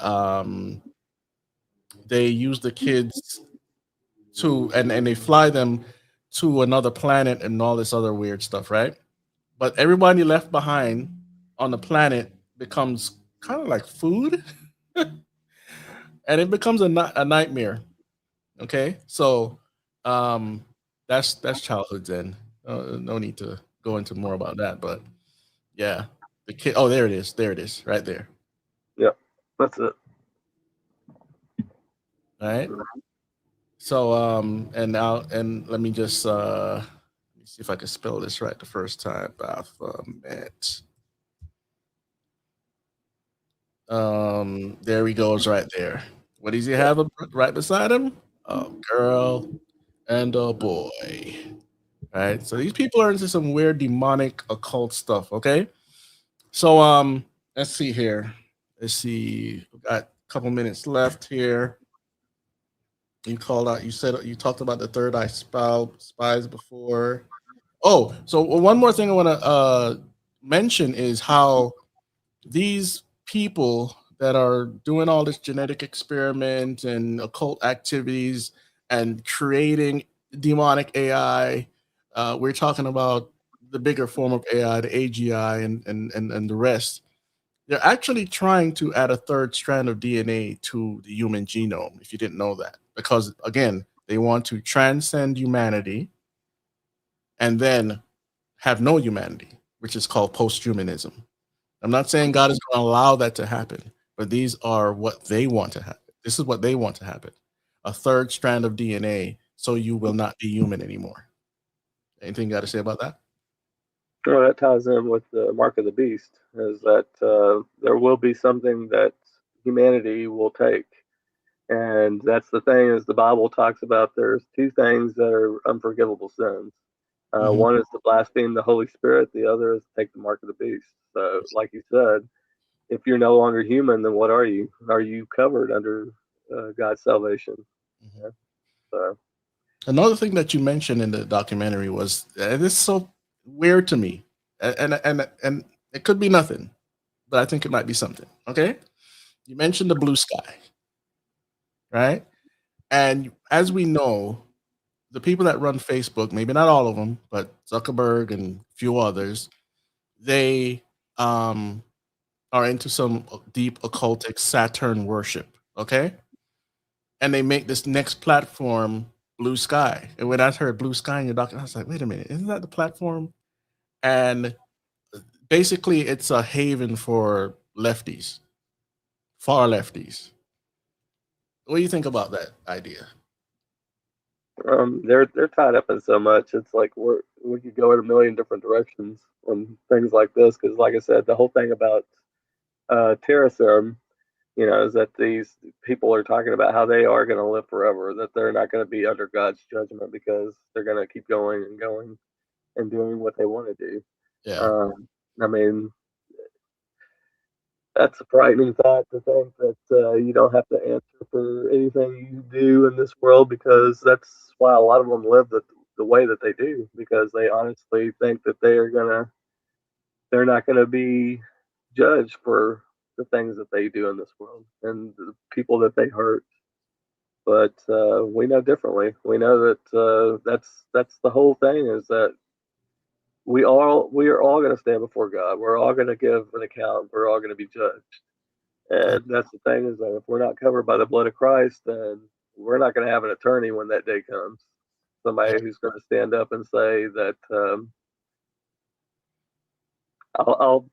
they use the kids and they fly them to another planet and all this other weird stuff, right? But everybody left behind on the planet becomes kind of like food, and it becomes a nightmare. Okay, so that's childhood's end. No need to go into more about that, but yeah, the kid. Oh, there it is, right there. Yep, that's it. All right. So and let me just let me see if I can spell this right the first time. Baphomet. There he goes right there. What does he have right beside him? A girl and a boy. Right. So these people are into some weird demonic occult stuff. Okay. So let's see here. Let's see. We've got a couple minutes left here. You called out. You said you talked about the third eye spies before. Oh, so one more thing I want to mention is how these people that are doing all this genetic experiment and occult activities and creating demonic AI, we're talking about the bigger form of AI, the AGI, and the rest. They're actually trying to add a third strand of DNA to the human genome, if you didn't know that. Because, again, they want to transcend humanity and then have no humanity, which is called posthumanism. I'm not saying God is going to allow that to happen, but these are what they want to happen. This is what they want to happen. A third strand of DNA so you will not be human anymore. Anything you got to say about that? Well, that ties in with the mark of the beast, is that there will be something that humanity will take. And that's the thing, is the Bible talks about there's two things that are unforgivable sins. One is to blaspheme the Holy Spirit. The other is to take the mark of the beast. So, like you said, if you're no longer human, then what are you? Are you covered under God's salvation? Yeah. So. Another thing that you mentioned in the documentary was, and it's so weird to me, and it could be nothing, but I think it might be something. Okay, you mentioned the blue sky, right? And as we know, the people that run Facebook, maybe not all of them, but Zuckerberg and a few others, they are into some deep occultic Saturn worship. Okay, and they make this next platform Blue Sky. And when I heard Blue Sky in your document, I was like, wait a minute, isn't that the platform? And basically, it's a haven for lefties, far lefties. What do you think about that idea? They're tied up in so much. It's like we could go in a million different directions on things like this. Because, like I said, the whole thing about terrorism, is that these people are talking about how they are going to live forever, that they're not going to be under God's judgment because they're going to keep going and going and doing what they want to do. Yeah. I mean, that's a frightening thought to think that you don't have to answer for anything you do in this world, because that's why a lot of them live the way that they do, because they honestly think that they're not gonna be judged for the things that they do in this world and the people that they hurt. But we know differently. We know that that's the whole thing, is that we are all going to stand before God. We're all going to give an account. We're all going to be judged. And that's the thing, is that if we're not covered by the blood of Christ, then we're not going to have an attorney when that day comes. Somebody who's going to stand up and say that I'll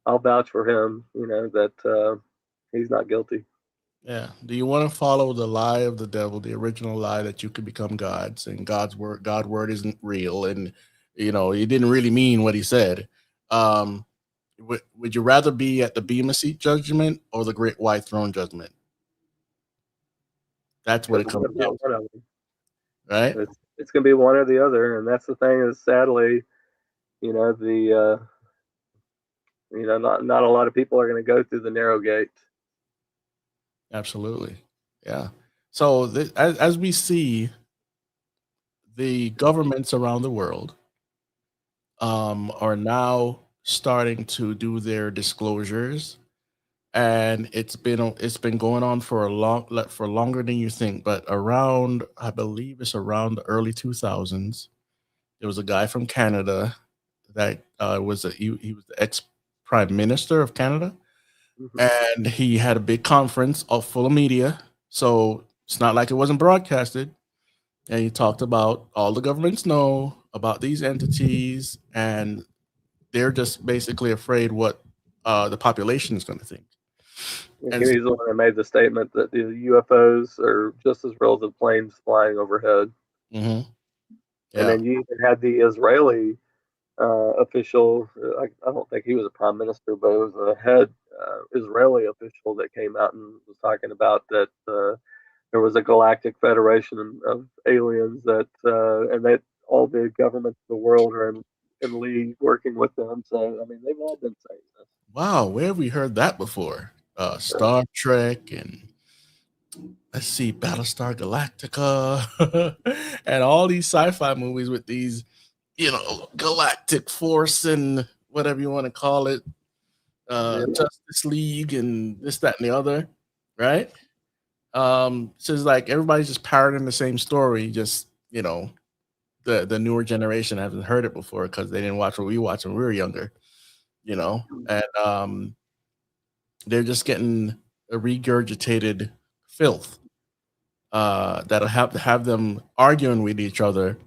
vouch for him. That he's not guilty. Yeah. Do you want to follow the lie of the devil, the original lie that you could become gods and God's word isn't real, and he didn't really mean what he said? Would you rather be at the Bema Seat judgment or the Great White Throne judgment? That's what it comes down to, right? It's going to be one or the other, and that's the thing. Is sadly, not a lot of people are going to go through the narrow gate. Absolutely, yeah. So as we see, the governments around the world are now starting to do their disclosures, and it's been going on for longer than you think. But I believe it's around the early 2000s, there was a guy from Canada that he was the ex prime minister of Canada, and he had a big conference full of media. So it's not like it wasn't broadcasted. And he talked about all the governments know about these entities, and they're just basically afraid what the population is going to think. And he was the one that made the statement that the UFOs are just as real as the planes flying overhead. Mm-hmm. Yeah. And then you even had the Israeli official. I don't think he was a prime minister, but it was a head Israeli official that came out and was talking about that there was a galactic federation of aliens and that all the governments of the world are in league working with them. So, I mean, they've all been saying this. Wow, where have we heard that before? Star Trek, and let's see, Battlestar Galactica, and all these sci-fi movies with these, galactic force and whatever you want to call it, Justice League and this, that, and the other, right? So it's like everybody's just parroting the same story, just the newer generation hasn't heard it before because they didn't watch what we watched when we were younger, and they're just getting a regurgitated filth that'll have them arguing with each other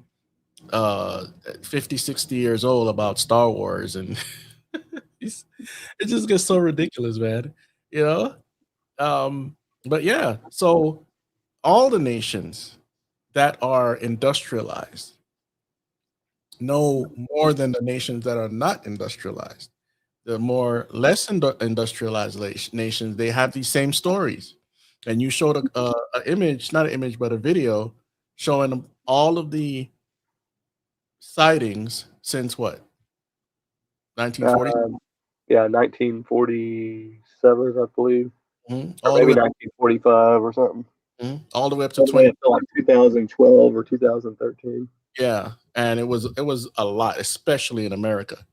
50, 60 years old about Star Wars, and it just gets so ridiculous, man. But yeah, so all the nations that are industrialized know more than the nations that are not industrialized. The less industrialized nations, they have these same stories. And you showed an image, not an image, but a video showing them all of the sightings since what? 1940? Yeah, 1947, I believe. Mm-hmm. Or maybe 1945 or something. Mm-hmm. All the way up to 2012 or 2013. Yeah, and it was a lot, especially in America.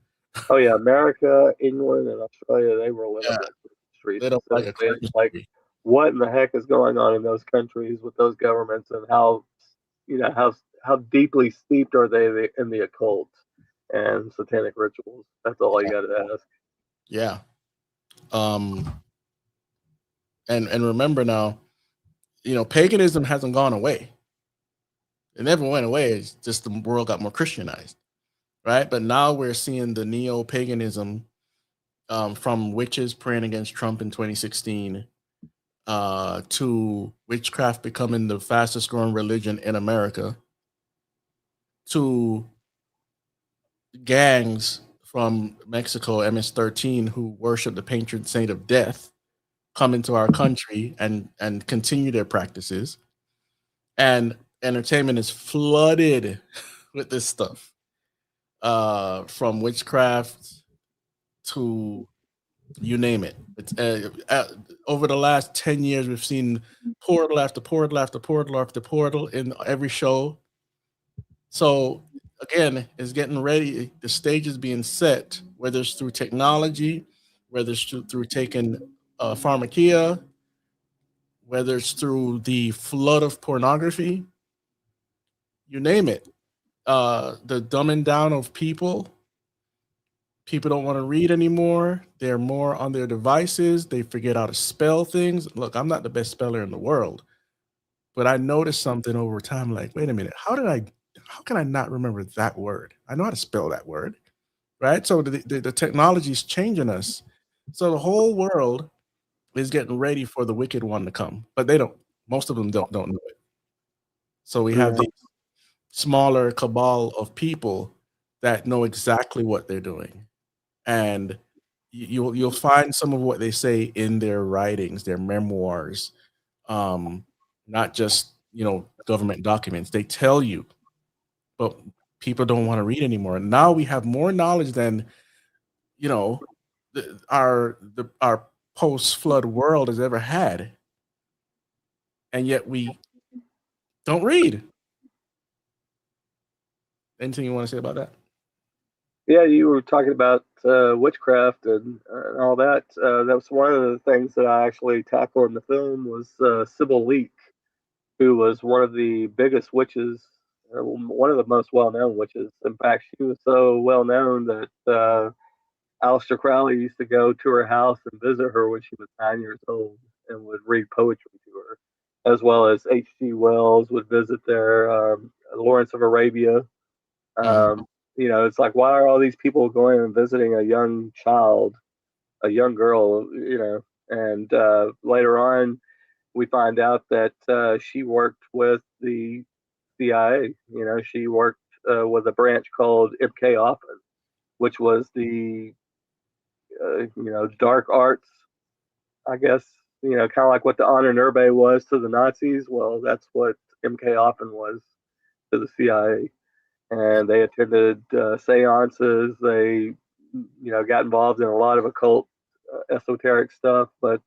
Oh yeah, America, England, and Australia, they were lit up like streets. Lit up like a like what in the heck is going on in those countries with those governments, and how deeply steeped are they in the occult and satanic rituals? That's all you got to ask. Yeah. And remember now, paganism hasn't gone away. It never went away. It's just the world got more Christianized, right? But now we're seeing the neo-paganism from witches praying against Trump in 2016 to witchcraft becoming the fastest growing religion in America, to gangs from Mexico, MS-13, who worship the patron saint of death, come into our country and continue their practices. And entertainment is flooded with this stuff, from witchcraft to you name it. It's over the last 10 years, we've seen portal after portal after portal after portal in every show. So again, it's getting ready. The stage is being set, whether it's through technology, whether it's through taking pharmakia, whether it's through the flood of pornography, you name it. The dumbing down of people. People don't want to read anymore. They're more on their devices. They forget how to spell things. Look, I'm not the best speller in the world, but I noticed something over time. Like, wait a minute, how can I not remember that word? I know how to spell that word, right? So the technology is changing us. So the whole world is getting ready for the wicked one to come, but they don't. Most of them don't know it. So we have these smaller cabal of people that know exactly what they're doing, and you'll find some of what they say in their writings, their memoirs, not just government documents. They tell you, but people don't want to read anymore. And now we have more knowledge than our post flood world has ever had, and yet we don't read. Anything you want to say about that? Yeah, you were talking about witchcraft and all that. That was one of the things that I actually tackled in the film was Sybil Leek, who was one of the biggest witches, one of the most well-known witches. In fact, she was so well-known that Aleister Crowley used to go to her house and visit her when she was 9 years old and would read poetry to her, as well as H.G. Wells would visit there, Lawrence of Arabia. It's like, why are all these people going and visiting a young child, a young girl, and later on, we find out that she worked with the CIA. She worked with a branch called MK Often, which was the dark arts, I guess. Kind of like what the Ahnenerbe was to the Nazis. Well, that's what MK Often was to the CIA. And they attended seances. They, got involved in a lot of occult, esoteric stuff. But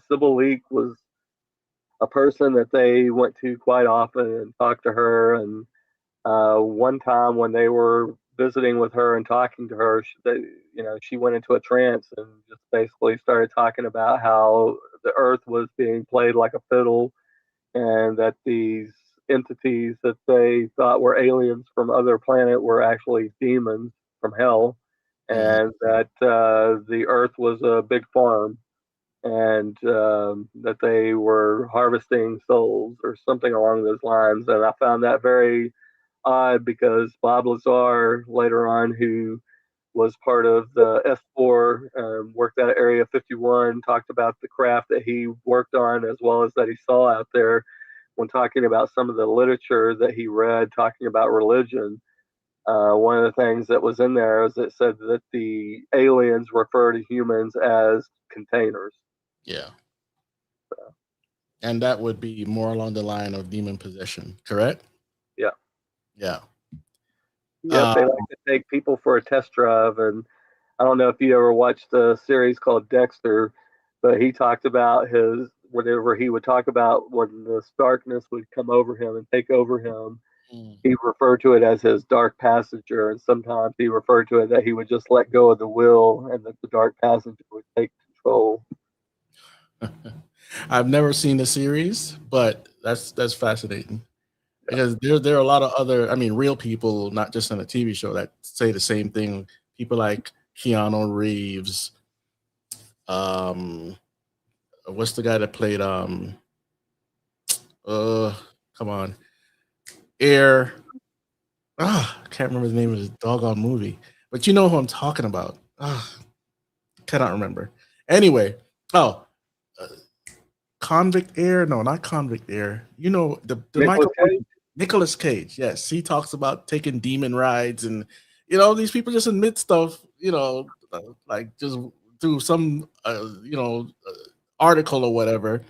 Sybil Leek was a person that they went to quite often and talked to her. And one time when they were visiting with her and talking to her, she went into a trance and just basically started talking about how the earth was being played like a fiddle, and that these entities that they thought were aliens from other planet were actually demons from hell, and that the earth was a big farm, and that they were harvesting souls or something along those lines. And I found that very odd because Bob Lazar later on, who was part of the S4, worked out of Area 51, talked about the craft that he worked on as well as that he saw out there when talking about some of the literature that he read, talking about religion. One of the things that was in there is it said that the aliens refer to humans as containers. Yeah. And that would be more along the line of demon possession, correct? Yeah. Yeah. Yeah, they like to take people for a test drive. And I don't know if you ever watched a series called Dexter, but he talked about whenever he would talk about when this darkness would come over him and take over him, he referred to it as his dark passenger. And sometimes he referred to it that he would just let go of the wheel and that the dark passenger would take control. I've never seen the series, but that's fascinating. Because there are a lot of other, real people, not just on a TV show, that say the same thing. People like Keanu Reeves. What's the guy that played come on, Air? I can't remember the name of his doggone movie, but you know who I'm talking about. Cannot remember. Anyway, Convict Air. No, not Convict Air. You know, the Nicolas Cage? Nicolas Cage. Yes, he talks about taking demon rides, and you know, these people just admit stuff. You know, like just through some article or whatever,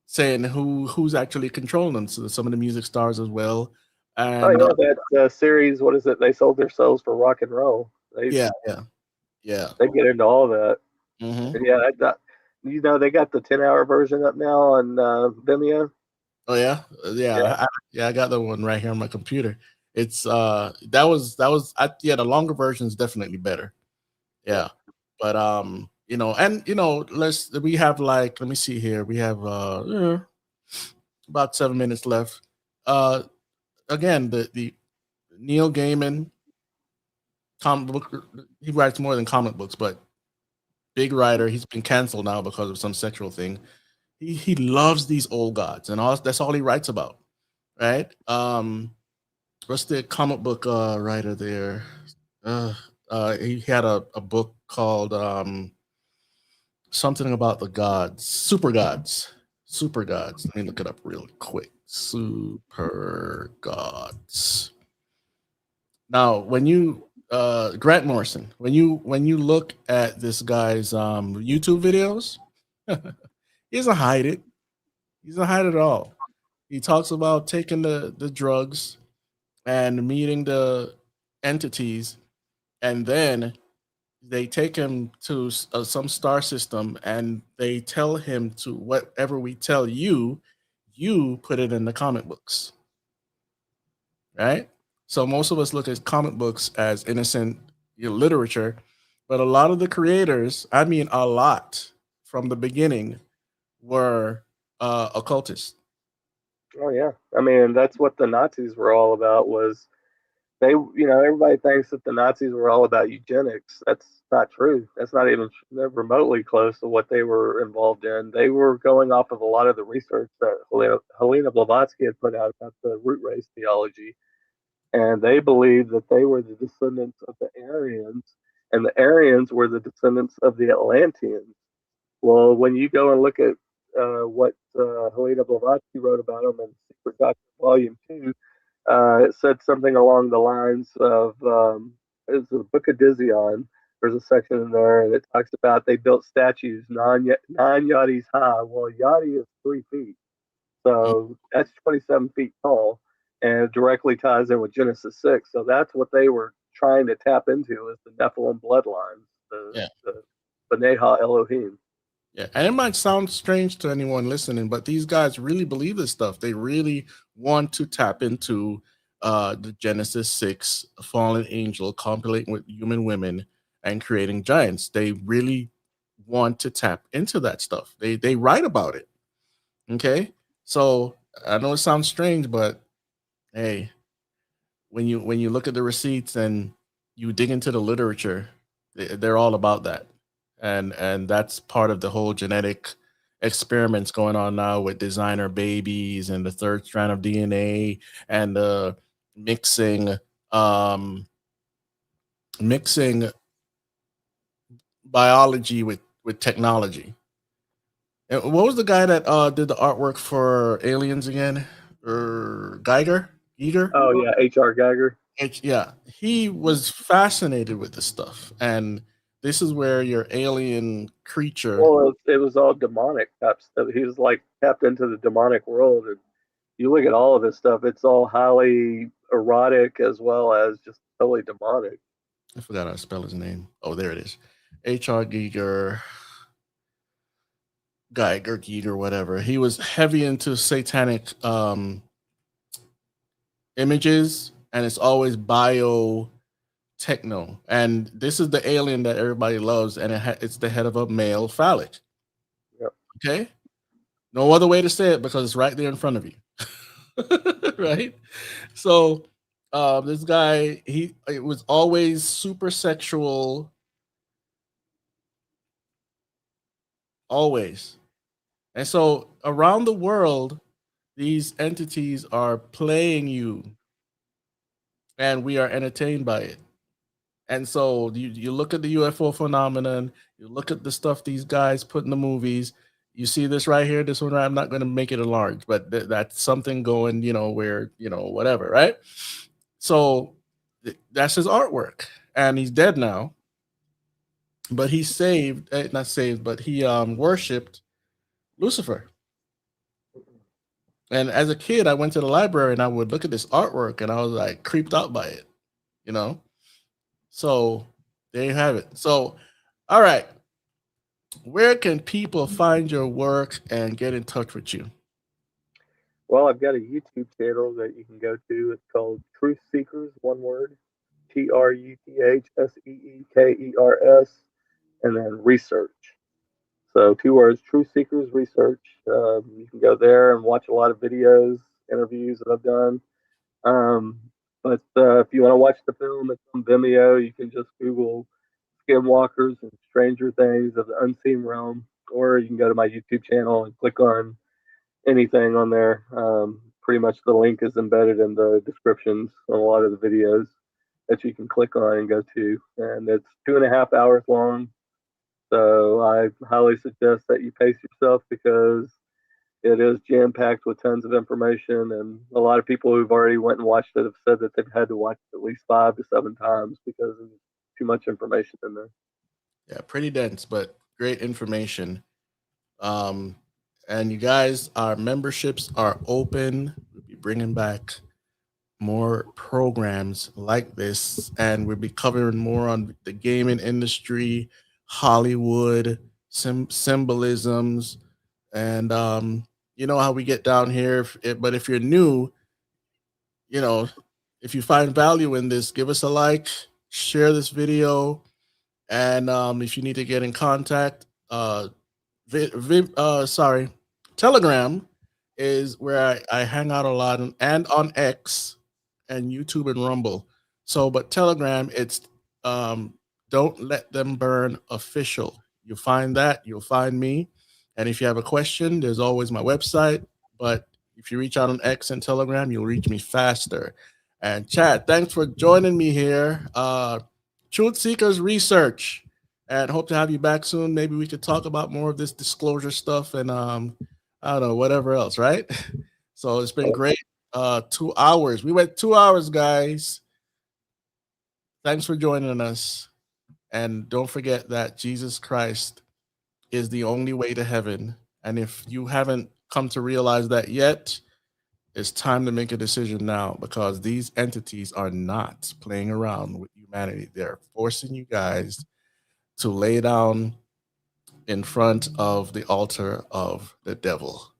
saying who's actually controlling them. So some of the music stars as well, Oh and yeah, that series. What is it? They sold their souls for rock and roll. yeah. They get into all that. Hmm. And yeah, you know, they got the 10-hour version up now on Vimeo. Oh yeah, Yeah. I got that one right here on my computer. It's the longer version is definitely better. Yeah, but we have like, let me see here, we have about 7 minutes left. Again, the Neil Gaiman comic book, he writes more than comic books, but big writer. He's been canceled now because of some sexual thing. He loves these old gods, and that's all he writes about, right? What's the comic book writer there? He had a book called something about the gods, super gods, super gods. Let me look it up real quick. Super gods. Now, when you Grant Morrison, when you look at this guy's YouTube videos, he doesn't hide it. He doesn't hide it at all. He talks about taking the drugs and meeting the entities, and then they take him to some star system, and they tell him to whatever we tell you, you put it in the comic books, right? So most of us look at comic books as innocent literature, but a lot of the creators, I mean a lot from the beginning, were occultists. Oh yeah. I mean, that's what the Nazis were all about. Was they? You know, everybody thinks that the Nazis were all about eugenics. That's not true. That's not even remotely close to what they were involved in. They were going off of a lot of the research that Helena Blavatsky had put out about the root race theology, and they believed that they were the descendants of the Aryans, and the Aryans were the descendants of the Atlanteans. Well, when you go and look at what Helena Blavatsky wrote about them in Secret Doctrine Volume 2, it said something along the lines of it's the Book of Dizion. There's a section in there, and it talks about they built statues 9 yardis high. Well, yadi is 3 feet. So that's 27 feet tall, and it directly ties in with Genesis 6. So that's what they were trying to tap into, is the Nephilim bloodlines, Yeah. the B'nai Elohim. Yeah, and it might sound strange to anyone listening, but these guys really believe this stuff. They really want to tap into the Genesis 6 fallen angel copulating with human women and creating giants. They really want to tap into that stuff. They write about it. Okay, so I know it sounds strange, but hey, when you look at the receipts and you dig into the literature, they're all about that, and that's part of the whole genetic experiments going on now with designer babies and the third strand of DNA and the mixing um mixing biology with technology. And what was the guy that did the artwork for Aliens again? Geiger? Giger? Oh yeah, H.R. Geiger. Yeah, he was fascinated with this stuff, and this is where your alien creature. Well, it was all demonic type stuff. He was like tapped into the demonic world, and you look at all of his stuff; it's all highly erotic as well as just totally demonic. I forgot how to spell his name. Oh, there it is. H.R. Geiger, whatever. He was heavy into satanic images, and it's always bio techno. And this is the alien that everybody loves, and it's the head of a male phallic. Yep. Okay, no other way to say it because it's right there in front of you. Right? So this guy, it was always super sexual, always. And so around the world, these entities are playing you, and we are entertained by it. And so you look at the UFO phenomenon, you look at the stuff these guys put in the movies, You see this right here, this one, I'm not going to make it enlarged, but that's something going, where, whatever, right? So that's his artwork, and he's dead now, but he saved, not saved, but he worshipped Lucifer. And as a kid, I went to the library and I would look at this artwork and I was like creeped out by it, you know? So there you have it. So, all right. Where can people find your work and get in touch with you? Well, I've got a YouTube channel that you can go to. It's called Truth Seekers, one word, TruthSeekers, and then research. So 2 words, Truth Seekers Research. You can go there and watch a lot of videos, interviews that I've done. But if you want to watch the film, it's on Vimeo. You can just Google Skinwalkers and Stranger Things of the Unseen Realm, or you can go to my YouTube channel and click on anything on there. Pretty much the link is embedded in the descriptions on a lot of the videos that you can click on and go to. And it's 2.5 hours long. So I highly suggest that you pace yourself because it is jam-packed with tons of information. And a lot of people who've already went and watched it have said that they've had to watch it at least 5 to 7 times because there's too much information in there. Yeah, pretty dense, but great information. And you guys, our memberships are open. We'll be bringing back more programs like this, and we'll be covering more on the gaming industry, Hollywood, symbolisms, and you know how we get down here. But if you're new, if you find value in this, give us a like, share this video, and if you need to get in contact, Telegram is where I hang out a lot, and on X and YouTube and Rumble. So, but Telegram, it's Don't Let Them Burn Official. You'll find that, you'll find me. And if you have a question, there's always my website. But if you reach out on X and Telegram, you'll reach me faster. And Chad, thanks for joining me here. Truth Seekers Research. And hope to have you back soon. Maybe we could talk about more of this disclosure stuff and I don't know, whatever else, right? So it's been great. 2 hours. We went 2 hours, guys. Thanks for joining us. And don't forget that Jesus Christ is the only way to heaven. And if you haven't come to realize that yet, it's time to make a decision now, because these entities are not playing around with humanity. They're forcing you guys to lay down in front of the altar of the devil.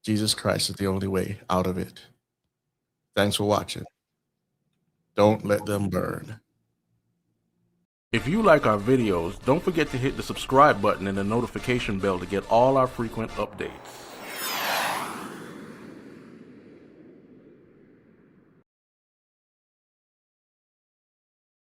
Jesus Christ is the only way out of it. Thanks for watching. Don't let them burn. If you like our videos, don't forget to hit the subscribe button and the notification bell to get all our frequent updates.